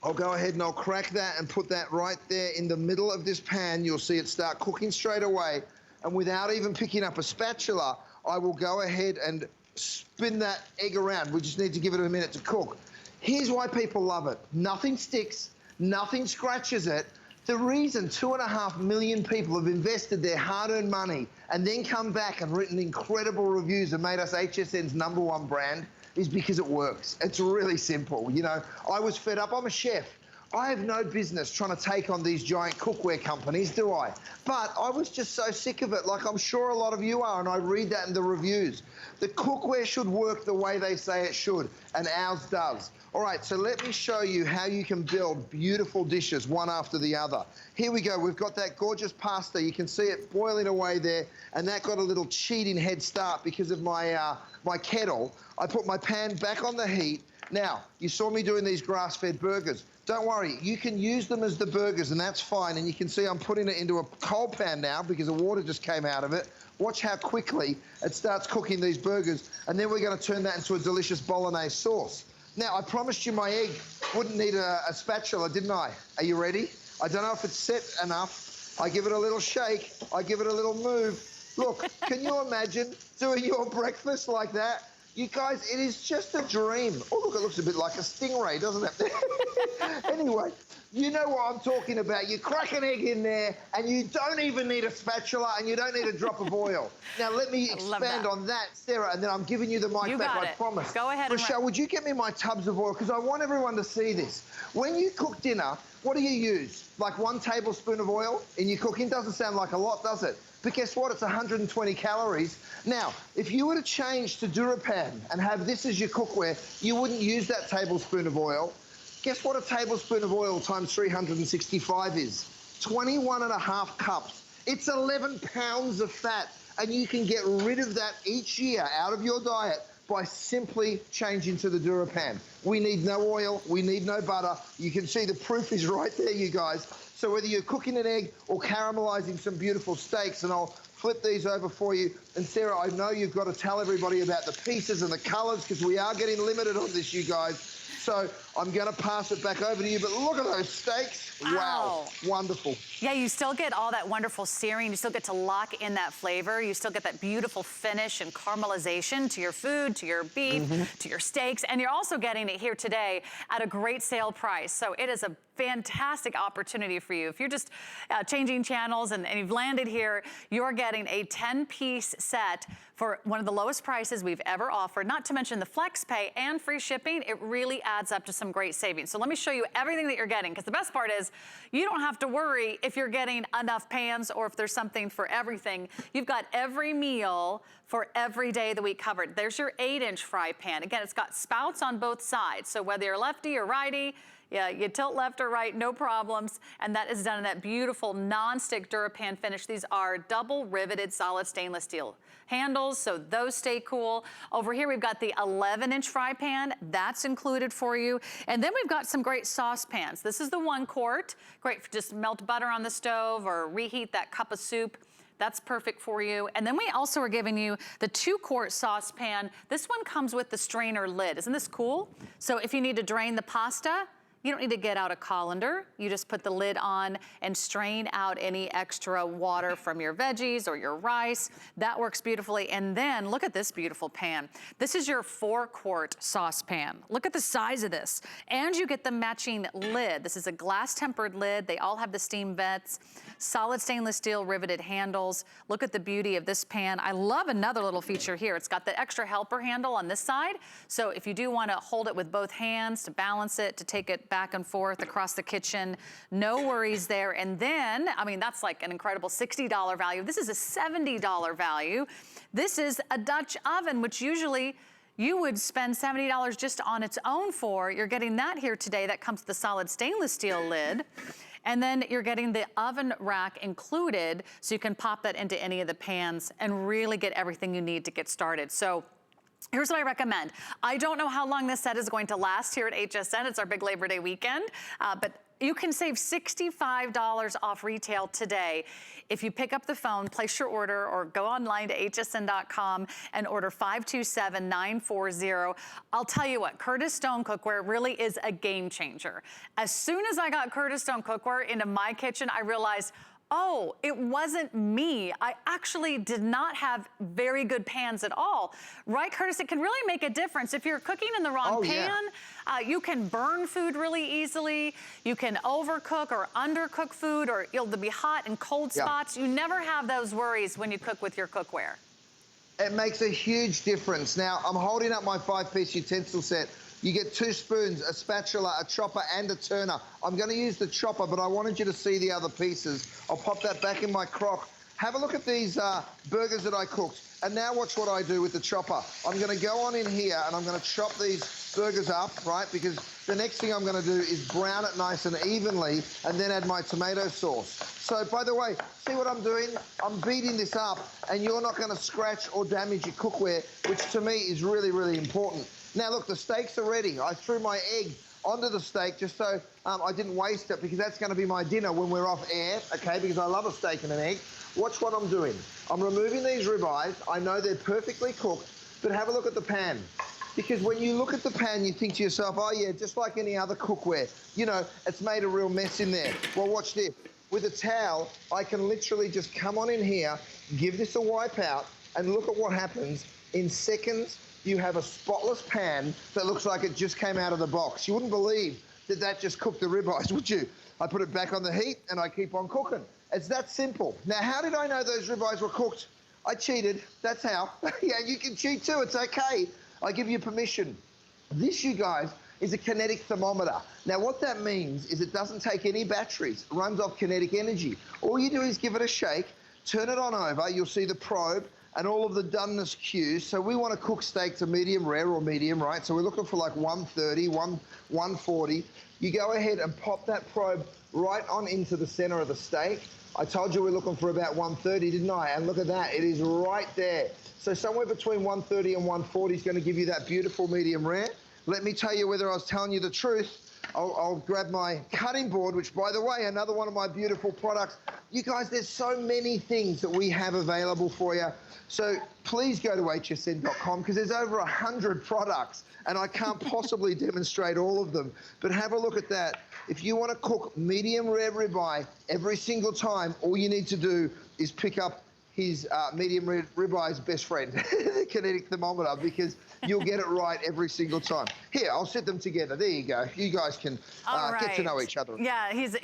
I'll go ahead and I'll crack that and put that right there in the middle of this pan. You'll see it start cooking straight away. And without even picking up a spatula, I will go ahead and spin that egg around. We just need to give it a minute to cook. Here's why people love it. Nothing sticks, nothing scratches it. The reason 2.5 million people have invested their hard-earned money and then come back and written incredible reviews and made us HSN's #1 brand is because it works. It's really simple. You know, I was fed up. I'm a chef. I have no business trying to take on these giant cookware companies, do I? But I was just so sick of it, like I'm sure a lot of you are, and I read that in the reviews. The cookware should work the way they say it should, and ours does. All right, so let me show you how you can build beautiful dishes one after the other. Here we go. We've got that gorgeous pasta. You can see it boiling away there, and that got a little cheating head start because of my, my kettle. I put my pan back on the heat. Now, you saw me doing these grass-fed burgers. Don't worry, you can use them as the burgers, and that's fine. And you can see I'm putting it into a cold pan now because the water just came out of it. Watch how quickly it starts cooking these burgers, and then we're going to turn that into a delicious bolognese sauce. Now, I promised you my egg wouldn't need a spatula, didn't I? Are you ready? I don't know if it's set enough. I give it a little shake. I give it a little move. Look, can you imagine doing your breakfast like that? You guys, it is just a dream. Oh, look, it looks a bit like a stingray, doesn't it? Anyway, You know what I'm talking about. You crack an egg in there, and you don't even need a spatula, and you don't need a drop of oil. Now, let me expand on that, Sarah, and then I'm giving you the mic back, I promise. Go ahead. Rochelle, would you get me my tubs of oil? Because I want everyone to see this. When you cook dinner, what do you use? Like 1 tablespoon of oil in your cooking? Doesn't sound like a lot, does it? But guess what? It's 120 calories. Now, if you were to change to DuraPan and have this as your cookware, you wouldn't use that tablespoon of oil. Guess what a tablespoon of oil times 365 is? 21.5 cups. It's 11 pounds of fat, and you can get rid of that each year out of your diet by simply changing to the DuraPan. We need no oil, we need no butter. You can see the proof is right there, you guys. So whether you're cooking an egg or caramelizing some beautiful steaks, and I'll flip these over for you. And Sarah, I know you've got to tell everybody about the pieces and the colors, because we are getting limited on this, you guys. So I'm going to pass it back over to you, but look at those steaks. Wow. Wonderful. Yeah, you still get all that wonderful searing. You still get to lock in that flavor. You still get that beautiful finish and caramelization to your food, to your beef, to your steaks. And you're also getting it here today at a great sale price. So it is a fantastic opportunity for you. If you're just changing channels and you've landed here, you're getting a 10-piece set for one of the lowest prices we've ever offered, not to mention the flex pay and free shipping. It really adds up to some great savings. So let me show you everything that you're getting, because the best part is you don't have to worry if you're getting enough pans or if there's something for everything. You've got every meal for every day of the week covered. There's your 8-inch fry pan. Again, it's got spouts on both sides. So whether you're lefty or righty, yeah, you tilt left or right, no problems. And that is done in that beautiful non-stick DuraPan finish. These are double riveted solid stainless steel handles, so those stay cool. Over here, we've got the 11-inch fry pan. That's included for you. And then we've got some great saucepans. This is the 1 quart. Great for just melt butter on the stove or reheat that cup of soup. That's perfect for you. And then we also are giving you the 2-quart saucepan. This one comes with the strainer lid. Isn't this cool? So if you need to drain the pasta, you don't need to get out a colander. You just put the lid on and strain out any extra water from your veggies or your rice. That works beautifully. And then look at this beautiful pan. This is your 4-quart saucepan. Look at the size of this. And you get the matching lid. This is a glass tempered lid. They all have the steam vents, solid stainless steel riveted handles. Look at the beauty of this pan. I love another little feature here. It's got the extra helper handle on this side. So if you do want to hold it with both hands to balance it, to take it back and forth across the kitchen, no worries there. And then, I mean, that's like an incredible $60 value. This is a $70 value. This is a Dutch oven, which usually you would spend $70 just on its own for. You're getting that here today. That comes with the solid stainless steel lid. And then you're getting the oven rack included, so you can pop that into any of the pans and really get everything you need to get started. So here's what I recommend. I don't know how long this set is going to last here at HSN. It's our big Labor Day weekend, but you can save $65 off retail today if you pick up the phone, place your order, or go online to hsn.com and order 527940. I'll tell you what, Curtis Stone cookware really is a game changer. As soon as I got Curtis Stone cookware into my kitchen, I realized, oh, it wasn't me. I actually did not have very good pans at all. Right, Curtis? It can really make a difference. If you're cooking in the wrong pan, you can burn food really easily. You can overcook or undercook food, or it'll be hot and cold spots. You never have those worries when you cook with your cookware. It makes a huge difference. Now, I'm holding up my 5-piece utensil set. You get 2 spoons, a spatula, a chopper, and a turner. I'm going to use the chopper, but I wanted you to see the other pieces. I'll pop that back in my crock. Have a look at these burgers that I cooked. And now watch what I do with the chopper. I'm going to go on in here, and I'm going to chop these burgers up, right? Because the next thing I'm going to do is brown it nice and evenly, and then add my tomato sauce. So, by the way, see what I'm doing? I'm beating this up, and you're not going to scratch or damage your cookware, which to me is really, really important. Now, look, the steaks are ready. I threw my egg onto the steak just so I didn't waste it, because that's going to be my dinner when we're off air, okay, because I love a steak and an egg. Watch what I'm doing. I'm removing these ribeyes. I know they're perfectly cooked, but have a look at the pan. Because when you look at the pan, you think to yourself, oh, yeah, just like any other cookware. You know, it's made a real mess in there. Well, watch this. With a towel, I can literally just come on in here, give this a wipe out, and look at what happens. In seconds, you have a spotless pan that looks like it just came out of the box. You wouldn't believe that that just cooked the ribeyes, would you? I put it back on the heat, and I keep on cooking. It's that simple. Now, how did I know those ribeyes were cooked? I cheated. That's how. Yeah, you can cheat too. It's okay. I give you permission. This, you guys, is a kinetic thermometer. Now, what that means is it doesn't take any batteries. It runs off kinetic energy. All you do is give it a shake, turn it on over. You'll see the probe and all of the doneness cues. So we want to cook steak to medium rare or medium, right? So we're looking for like 130, 140. You go ahead and pop that probe right on into the center of the steak. I told you we're looking for about 130, didn't I? And look at that, it is right there. So somewhere between 130 and 140 is going to give you that beautiful medium rare. Let me tell you whether I was telling you the truth. I'll grab my cutting board, which, by the way, another one of my beautiful products. You guys, there's so many things that we have available for you. So please go to hsn.com because there's over 100 products and I can't possibly demonstrate all of them. But have a look at that. If you want to cook medium rare ribeye every single time, all you need to do is pick up his medium rare ribeye's best friend, the kinetic thermometer, because you'll get it right every single time. Here, I'll set them together. There you go. You guys can get to know each other. Yeah, he's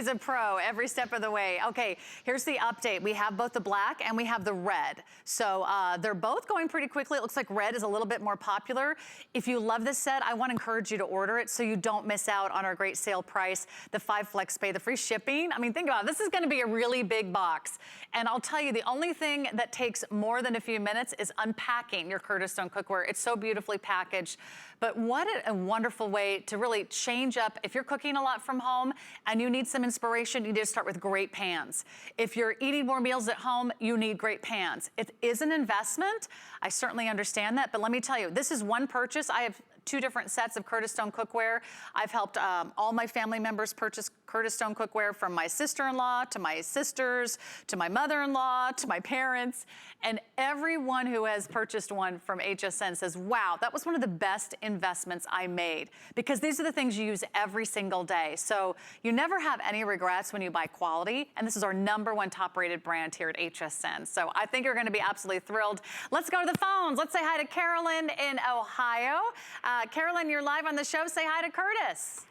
a pro every step of the way. Okay, here's the update. We have both the black and we have the red. So they're both going pretty quickly. It looks like red is a little bit more popular. If you love this set, I want to encourage you to order it so you don't miss out on our great sale price, the 5 flex pay, the free shipping. I mean, think about it. This is going to be a really big box. And I'll tell you, the only thing that takes more than a few minutes is unpacking your Curtis Stone cookware. It's so beautifully packaged. But what a wonderful way to really change up. If you're cooking a lot from home and you need some inspiration, you need to start with great pans. If you're eating more meals at home, you need great pans. It is an investment. I certainly understand that. But let me tell you, this is one purchase. I have 2 different sets of Curtis Stone cookware. I've helped all my family members purchase Curtis Stone cookware, from my sister-in-law to my sisters to my mother-in-law to my parents. And everyone who has purchased one from HSN says, wow, that was one of the best investments I made, because these are the things you use every single day. So you never have any regrets when you buy quality. And this is our #1 top-rated brand here at HSN. So I think you're going to be absolutely thrilled. Let's go to the phones. Let's say hi to Carolyn in Ohio. Carolyn, you're live on the show. Say hi to Curtis.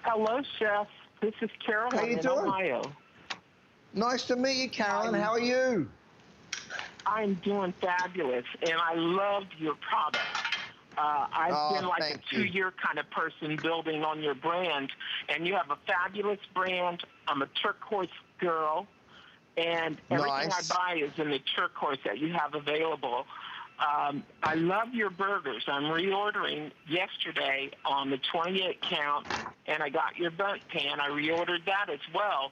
Hello, Chef. This is Carolyn in Ohio. Nice to meet you, Carolyn. How are you? I'm doing fabulous, and I love your product. I've been like a 2-year kind of person building on your brand, and you have a fabulous brand. I'm a turquoise girl, and everything I buy is in the turquoise that you have available. I love your burgers. I'm reordering yesterday on the 28 count, and I got your bunt pan. I reordered that as well.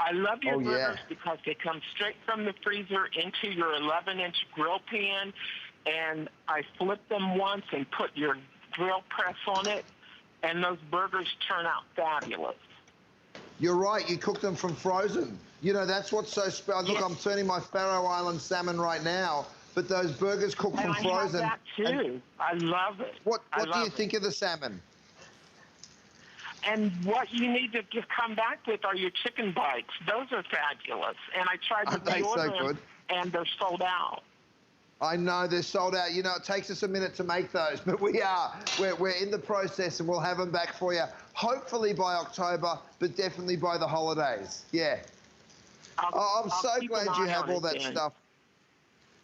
I love your burgers because they come straight from the freezer into your 11-inch grill pan, and I flip them once and put your grill press on it, and those burgers turn out fabulous. You're right. You cook them from frozen. You know, that's what's so special. Look, I'm turning my Faroe Island salmon right now. But those burgers cooked from frozen. I have that too. I love it. What do you think of the salmon? And what you need to come back with are your chicken bites. Those are fabulous. And I tried to reorder them, and they're sold out. I know they're sold out. You know, it takes us a minute to make those, but we're in the process, and we'll have them back for you. Hopefully by October, but definitely by the holidays. Yeah. I'm so glad you have all that stuff.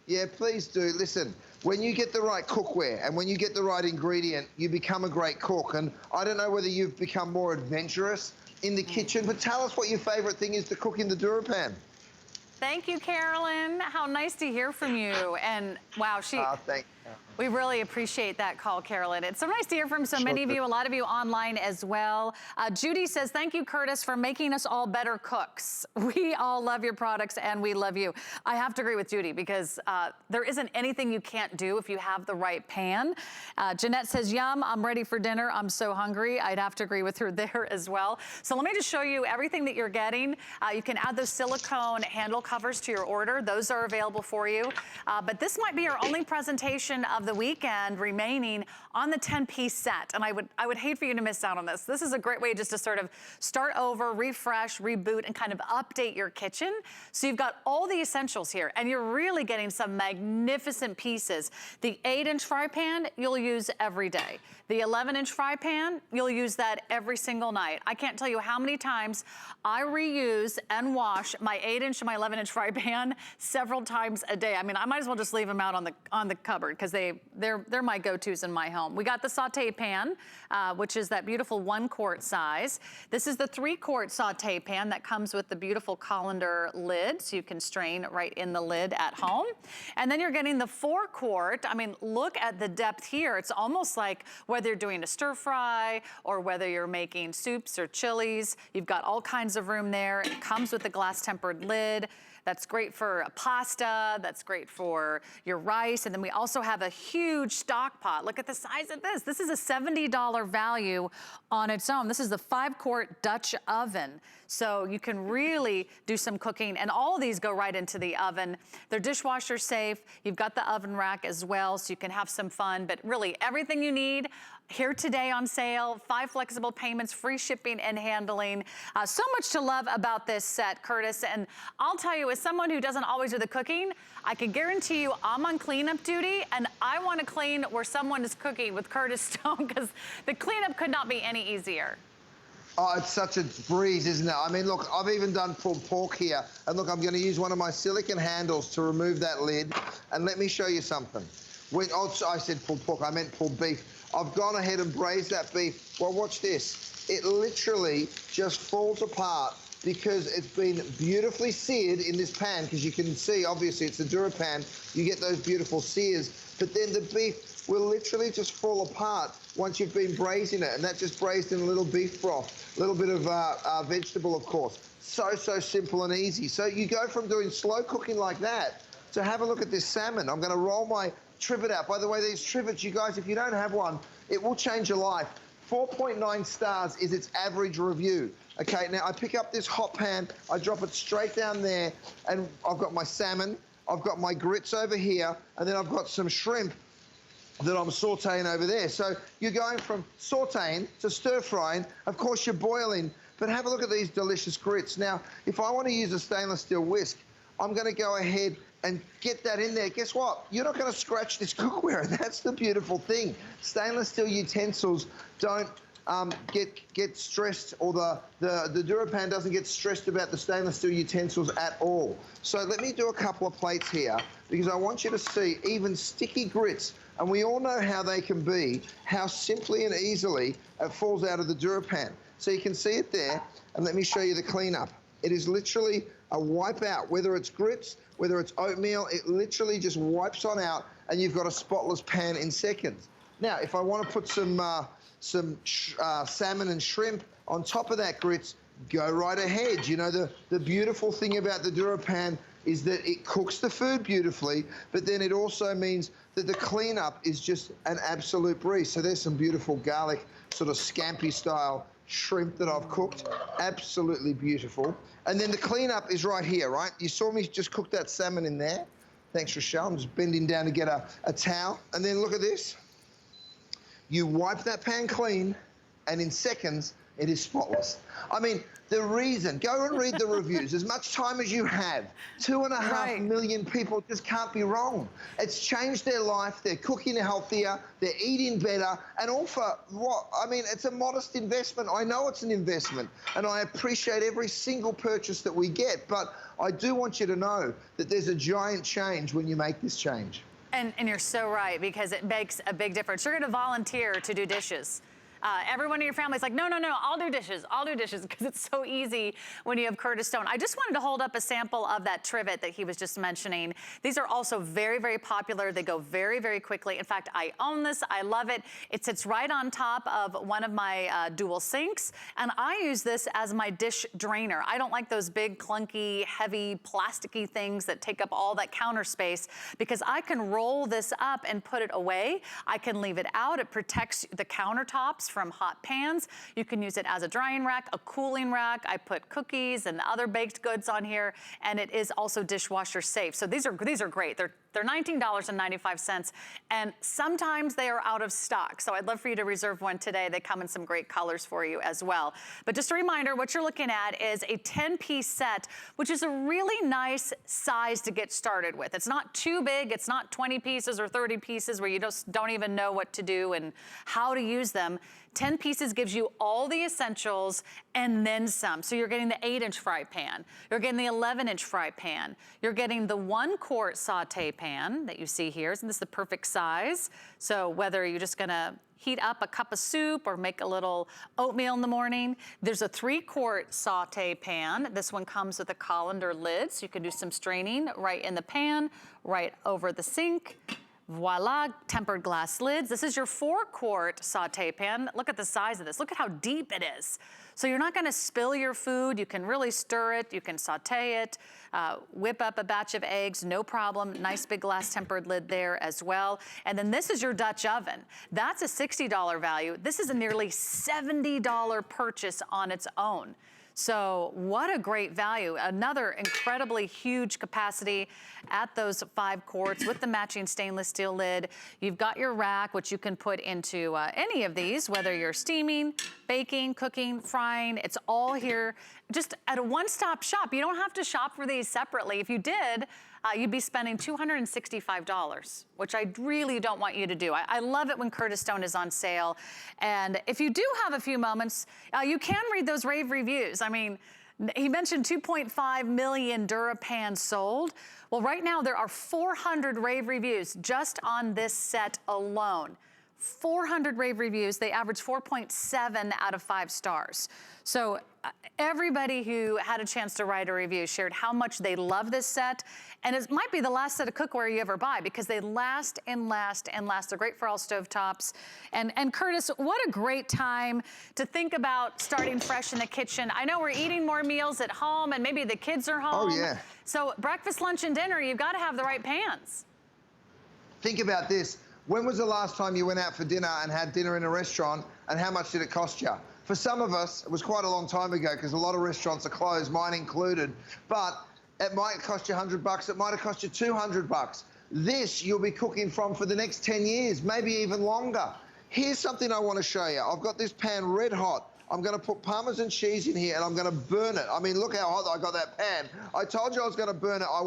Yeah, please do. Listen, when you get the right cookware and when you get the right ingredient, you become a great cook. And I don't know whether you've become more adventurous in the kitchen, but tell us what your favorite thing is to cook in the DuraPan. Thank you, Carolyn. How nice to hear from you. And wow, we really appreciate that call, Carolyn. It's so nice to hear from so many of you, a lot of you online as well. Judy says, thank you, Curtis, for making us all better cooks. We all love your products and we love you. I have to agree with Judy, because there isn't anything you can't do if you have the right pan. Jeanette says, yum, I'm ready for dinner. I'm so hungry. I'd have to agree with her there as well. So let me just show you everything that you're getting. You can add those silicone handle covers to your order. Those are available for you. But this might be our only presentation portion of the weekend remaining on the 10-piece set. And I would hate for you to miss out on this. This is a great way just to sort of start over, refresh, reboot, and kind of update your kitchen. So you've got all the essentials here, and you're really getting some magnificent pieces. The 8-inch fry pan, you'll use every day. The 11-inch fry pan, you'll use that every single night. I can't tell you how many times I reuse and wash my 8-inch and my 11-inch fry pan several times a day. I mean, I might as well just leave them out on the cupboard because they're my go-tos in my home. We got the saute pan, which is that beautiful 1-quart size. This is the 3-quart saute pan that comes with the beautiful colander lid, so you can strain right in the lid at home. And then you're getting the 4-quart. I mean, look at the depth here. It's almost like whether you're doing a stir fry or whether you're making soups or chilies, you've got all kinds of room there. It comes with a glass tempered lid. That's great for pasta, that's great for your rice. And then we also have a huge stock pot. Look at the size of this. This is a $70 value on its own. This is the 5-quart Dutch oven. So you can really do some cooking, and all of these go right into the oven. They're dishwasher safe. You've got the oven rack as well, so you can have some fun, but really everything you need here today on sale, 5 flexible payments, free shipping and handling. So much to love about this set, Curtis. And I'll tell you, as someone who doesn't always do the cooking, I can guarantee you I'm on cleanup duty, and I want to clean where someone is cooking with Curtis Stone, because the cleanup could not be any easier. Oh, it's such a breeze, isn't it? I mean, look, I've even done pulled pork here. And look, I'm going to use one of my silicone handles to remove that lid. And let me show you something. I said pulled pork, I meant pulled beef. I've gone ahead and braised that beef. Well, watch this. It literally just falls apart because it's been beautifully seared in this pan, because you can see, obviously, it's a DuraPan. You get those beautiful sears. But then the beef will literally just fall apart once you've been braising it. And that's just braised in a little beef broth, a little bit of vegetable, of course. So simple and easy. So you go from doing slow cooking like that to have a look at this salmon. I'm going to roll my trivet out. By the way, these trivets, you guys, if you don't have one, it will change your life. 4.9 stars is its average review. Okay, now I pick up this hot pan, I drop it straight down there, and I've got my salmon, I've got my grits over here, and then I've got some shrimp that I'm sauteing over there. So you're going from sauteing to stir frying. Of course, you're boiling, but have a look at these delicious grits. Now, if I want to use a stainless steel whisk, I'm going to go ahead and get that in there. Guess what? You're not going to scratch this cookware, and that's the beautiful thing. Stainless steel utensils don't get stressed, or the DuraPan doesn't get stressed about the stainless steel utensils at all. So let me do a couple of plates here, because I want you to see even sticky grits, and we all know how they can be, how simply and easily it falls out of the DuraPan. So you can see it there, and let me show you the cleanup. It is literally a wipe out, whether it's grits, whether it's oatmeal, it literally just wipes on out, and you've got a spotless pan in seconds. Now, if I want to put some salmon and shrimp on top of that grits, go right ahead. You know, the beautiful thing about the DuraPan is that it cooks the food beautifully, but then it also means that the cleanup is just an absolute breeze. So there's some beautiful garlic, sort of scampi style shrimp that I've cooked. Absolutely beautiful. And then the cleanup is right here, right? You saw me just cook that salmon in there. Thanks, Rochelle. I'm just bending down to get a towel. And then look at this. You wipe that pan clean, and in seconds, it is spotless. I mean, the reason, go and read the reviews. As much time as you have, 2.5 million people just can't be wrong. It's changed their life. They're cooking healthier. They're eating better. And all for what? I mean, it's a modest investment. I know it's an investment, and I appreciate every single purchase that we get. But I do want you to know that there's a giant change when you make this change. And you're so right, because it makes a big difference. You're going to volunteer to do dishes. Everyone in your family's like, no, I'll do dishes, because it's so easy when you have Curtis Stone. I just wanted to hold up a sample of that trivet that he was just mentioning. These are also very, very popular. They go very, very quickly. In fact, I own this. I love it. It sits right on top of one of my dual sinks, and I use this as my dish drainer. I don't like those big, clunky, heavy, plasticky things that take up all that counter space, because I can roll this up and put it away. I can leave it out. It protects the countertops from hot pans. You can use it as a drying rack, a cooling rack. I put cookies and other baked goods on here, and it is also dishwasher safe. So these are great. They're $19.95, and sometimes they are out of stock. So I'd love for you to reserve one today. They come in some great colors for you as well. But just a reminder, what you're looking at is a 10-piece set, which is a really nice size to get started with. It's not too big. It's not 20 pieces or 30 pieces where you just don't even know what to do and how to use them. 10 pieces gives you all the essentials and then some. So you're getting the 8-inch fry pan. You're getting the 11-inch fry pan. You're getting the 1-quart saute pan that you see here. Isn't this the perfect size? So whether you're just gonna heat up a cup of soup or make a little oatmeal in the morning, there's a 3-quart saute pan. This one comes with a colander lid, so you can do some straining right in the pan, right over the sink. Voila, tempered glass lids. This is your 4-quart saute pan. Look at the size of this. Look at how deep it is. So you're not gonna spill your food. You can really stir it. You can saute it, whip up a batch of eggs, no problem. Nice big glass tempered lid there as well. And then this is your Dutch oven. That's a $60 value. This is a nearly $70 purchase on its own. So what a great value. Another incredibly huge capacity at those 5 quarts with the matching stainless steel lid. You've got your rack, which you can put into any of these, whether you're steaming, baking, cooking, frying. It's all here just at a one-stop shop. You don't have to shop for these separately. If you did, you'd be spending $265, which I really don't want you to do. I love it when Curtis Stone is on sale. And if you do have a few moments, you can read those rave reviews. I mean, he mentioned 2.5 million DuraPans sold. Well, right now there are 400 rave reviews just on this set alone. 400 rave reviews. They average 4.7 out of 5 stars. So everybody who had a chance to write a review shared how much they love this set. And it might be the last set of cookware you ever buy because they last and last and last. They're great for all stovetops. And Curtis, what a great time to think about starting fresh in the kitchen. I know we're eating more meals at home and maybe the kids are home. Oh, yeah. So breakfast, lunch, and dinner, you've got to have the right pans. Think about this. When was the last time you went out for dinner and had dinner in a restaurant, and how much did it cost you? For some of us, it was quite a long time ago because a lot of restaurants are closed, mine included. But it might cost you $100, it might have cost you $200. This you'll be cooking from for the next 10 years, maybe even longer. Here's something I want to show you. I've got this pan red hot. I'm going to put Parmesan cheese in here and I'm going to burn it. I mean, look how hot I got that pan. I told you I was going to burn it. I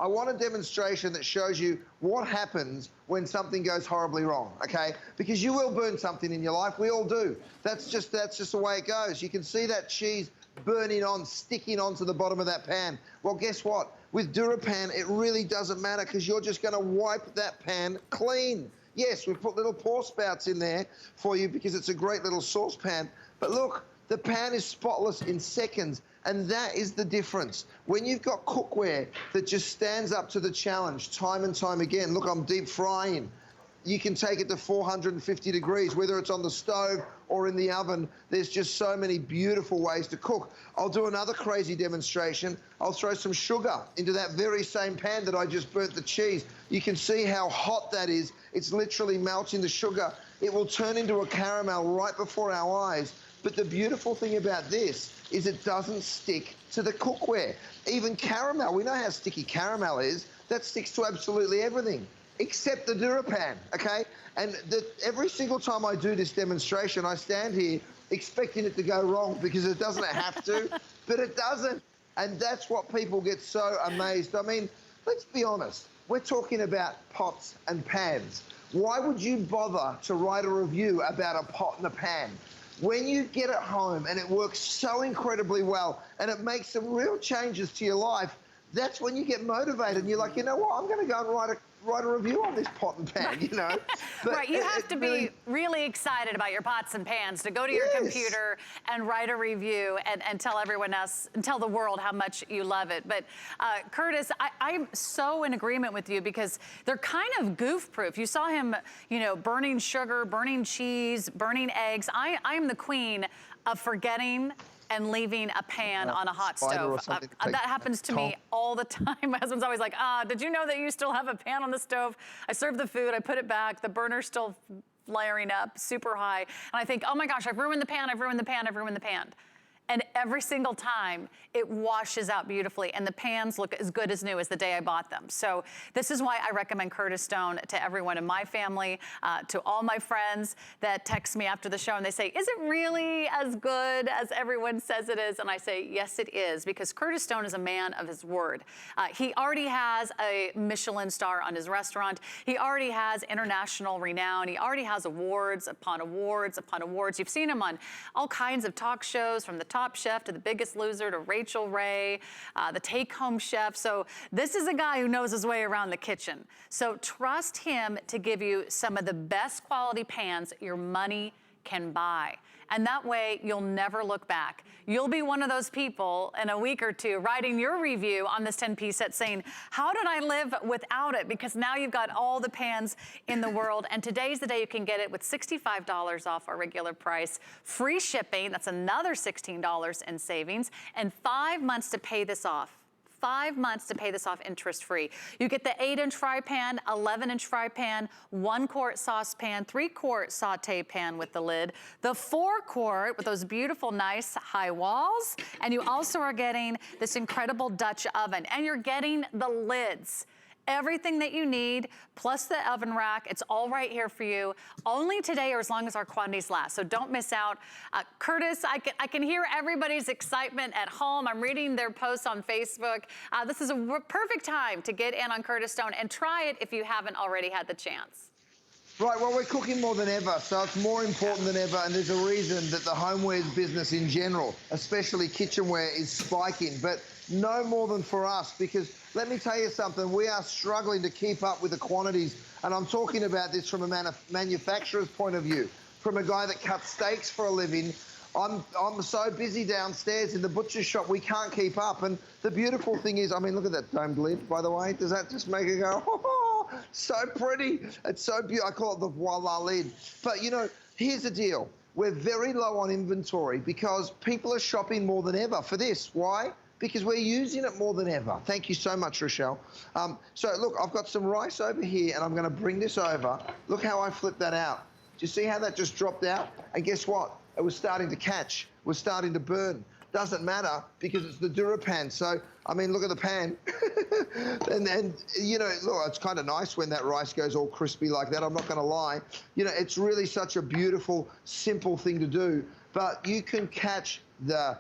want a demonstration that shows you what happens when something goes horribly wrong, okay? Because you will burn something in your life. We all do. That's just the way it goes. You can see that cheese burning on, sticking onto the bottom of that pan. Well, guess what? With DuraPan, it really doesn't matter because you're just going to wipe that pan clean. Yes, we've put little pour spouts in there for you because it's a great little saucepan. But look, the pan is spotless in seconds, and that is the difference. When you've got cookware that just stands up to the challenge time and time again, look, I'm deep frying. You can take it to 450 degrees, whether it's on the stove or in the oven. There's just so many beautiful ways to cook. I'll do another crazy demonstration. I'll throw some sugar into that very same pan that I just burnt the cheese. You can see how hot that is. It's literally melting the sugar. It will turn into a caramel right before our eyes. But the beautiful thing about this is it doesn't stick to the cookware. Even caramel, we know how sticky caramel is. That sticks to absolutely everything, except the DuraPan, okay? And every single time I do this demonstration, I stand here expecting it to go wrong because it doesn't have to, but it doesn't. And that's what people get so amazed. I mean, let's be honest. We're talking about pots and pans. Why would you bother to write a review about a pot and a pan? When you get it home and it works so incredibly well and it makes some real changes to your life, that's when you get motivated and you're like, you know what, I'm going to go and write a review on this pot and pan, you know. But right, you have to be really excited about your pots and pans to go to your computer and write a review and tell everyone else and tell the world how much you love it. But Curtis, I'm so in agreement with you because they're kind of goof-proof. You saw him, you know, burning sugar, burning cheese, burning eggs. I'm the queen of forgetting and leaving a pan on a hot stove. That happens to me all the time. My husband's always like, did you know that you still have a pan on the stove? I serve the food, I put it back, the burner's still flaring up super high. And I think, oh my gosh, I've ruined the pan, I've ruined the pan, I've ruined the pan. And every single time it washes out beautifully, and the pans look as good as new as the day I bought them. So this is why I recommend Curtis Stone to everyone in my family, to all my friends that text me after the show and they say, is it really as good as everyone says it is? And I say, yes, it is, because Curtis Stone is a man of his word. He already has a Michelin star on his restaurant. He already has international renown. He already has awards upon awards upon awards. You've seen him on all kinds of talk shows, from the Top Chef to The Biggest Loser to Rachel Ray, the Take Home Chef. So this is a guy who knows his way around the kitchen. So trust him to give you some of the best quality pans your money can buy. And that way you'll never look back. You'll be one of those people in a week or two writing your review on this 10-piece set saying, how did I live without it? Because now you've got all the pans in the world. And today's the day you can get it with $65 off our regular price. Free shipping, that's another $16 in savings, and 5 months to pay this off. 5 months to pay this off interest-free. You get the 8-inch fry pan, 11-inch fry pan, 1-quart saucepan, 3-quart saute pan with the lid, the 4-quart with those beautiful, nice high walls, and you also are getting this incredible Dutch oven, and you're getting the lids. Everything that you need, plus the oven rack. It's all right here for you. Only today, or as long as our quantities last. So don't miss out. Curtis, I can hear everybody's excitement at home. I'm reading their posts on Facebook. This is a perfect time to get in on Curtis Stone and try it if you haven't already had the chance. Right, well, we're cooking more than ever, so it's more important than ever, and there's a reason that the homewares business in general, especially kitchenware, is spiking, but no more than for us, because let me tell you something, we are struggling to keep up with the quantities, and I'm talking about this from a manufacturer's point of view, from a guy that cuts steaks for a living. I'm so busy downstairs in the butcher's shop, we can't keep up. And the beautiful thing is, I mean, look at that domed lid, by the way. Does that just make it go, oh, so pretty. It's so beautiful. I call it the voila lid. But, you know, here's the deal. We're very low on inventory because people are shopping more than ever for this. Why? Because we're using it more than ever. Thank you so much, Rochelle. So, look, I've got some rice over here, and I'm going to bring this over. Look how I flipped that out. Do you see how that just dropped out? And guess what? It was starting to catch, was starting to burn. Doesn't matter because it's the DuraPan. So, I mean, look at the pan. and you know, look, it's kind of nice when that rice goes all crispy like that. I'm not going to lie. You know, it's really such a beautiful, simple thing to do. But you can catch the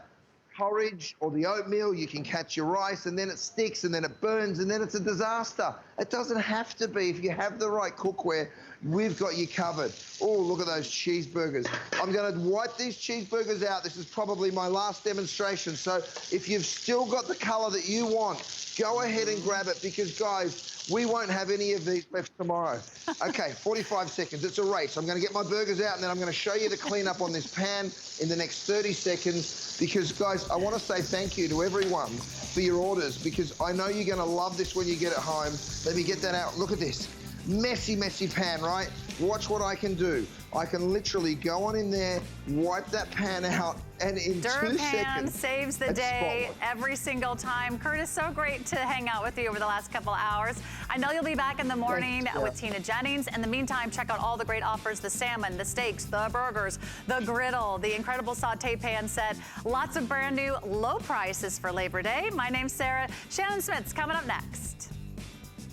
porridge or the oatmeal, you can catch your rice, and then it sticks, and then it burns, and then it's a disaster. It doesn't have to be. If you have the right cookware, we've got you covered. Oh, look at those cheeseburgers. I'm going to wipe these cheeseburgers out. This is probably my last demonstration. So if you've still got the color that you want, go ahead and grab it, because, guys, we won't have any of these left tomorrow. Okay, 45 seconds. It's a race. I'm going to get my burgers out, and then I'm going to show you the cleanup on this pan in the next 30 seconds, because, guys, I want to say thank you to everyone for your orders, because I know you're going to love this when you get it home. Let me get that out. Look at this. Messy, messy pan, right? Watch what I can do. I can literally go on in there, wipe that pan out, and in 2 seconds, saves the day every single time. Curtis, so great to hang out with you over the last couple hours. I know you'll be back in the morning with Tina Jennings. In the meantime, check out all the great offers, the salmon, the steaks, the burgers, the griddle, the incredible saute pan set. Lots of brand new low prices for Labor Day. My name's Sarah. Shannon Smith's coming up next.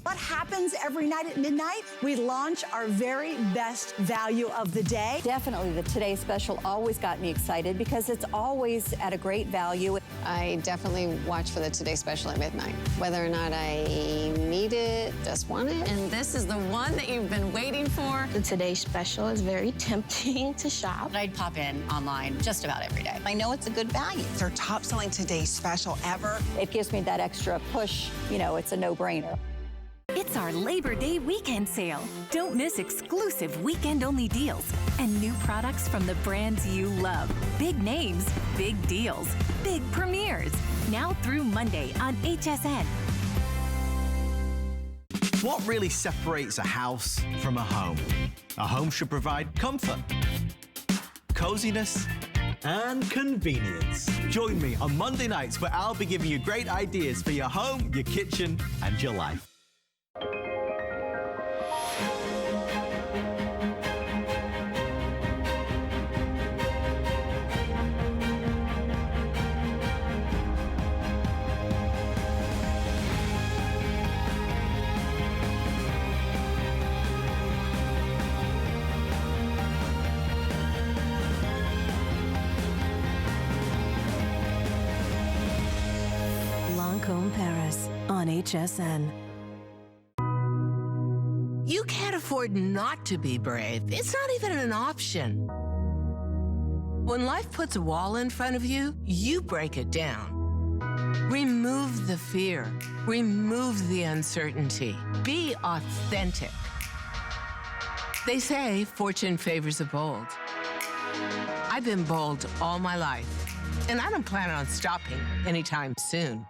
What happens every night at midnight? We launch our very best value of the day. Definitely the Today Special always got me excited because it's always at a great value. I definitely watch for the Today Special at midnight. Whether or not I need it, just want it. And this is the one that you've been waiting for. The Today Special is very tempting to shop. I'd pop in online just about every day. I know it's a good value. It's our top selling Today Special ever. It gives me that extra push. You know, it's a no-brainer. It's our Labor Day weekend sale. Don't miss exclusive weekend-only deals and new products from the brands you love. Big names, big deals, big premieres. Now through Monday on HSN. What really separates a house from a home? A home should provide comfort, coziness, and convenience. Join me on Monday nights where I'll be giving you great ideas for your home, your kitchen, and your life. on HSN. You can't afford not to be brave. It's not even an option. When life puts a wall in front of you, you break it down. Remove the fear. Remove the uncertainty. Be authentic. They say fortune favors the bold. I've been bold all my life, and I don't plan on stopping anytime soon.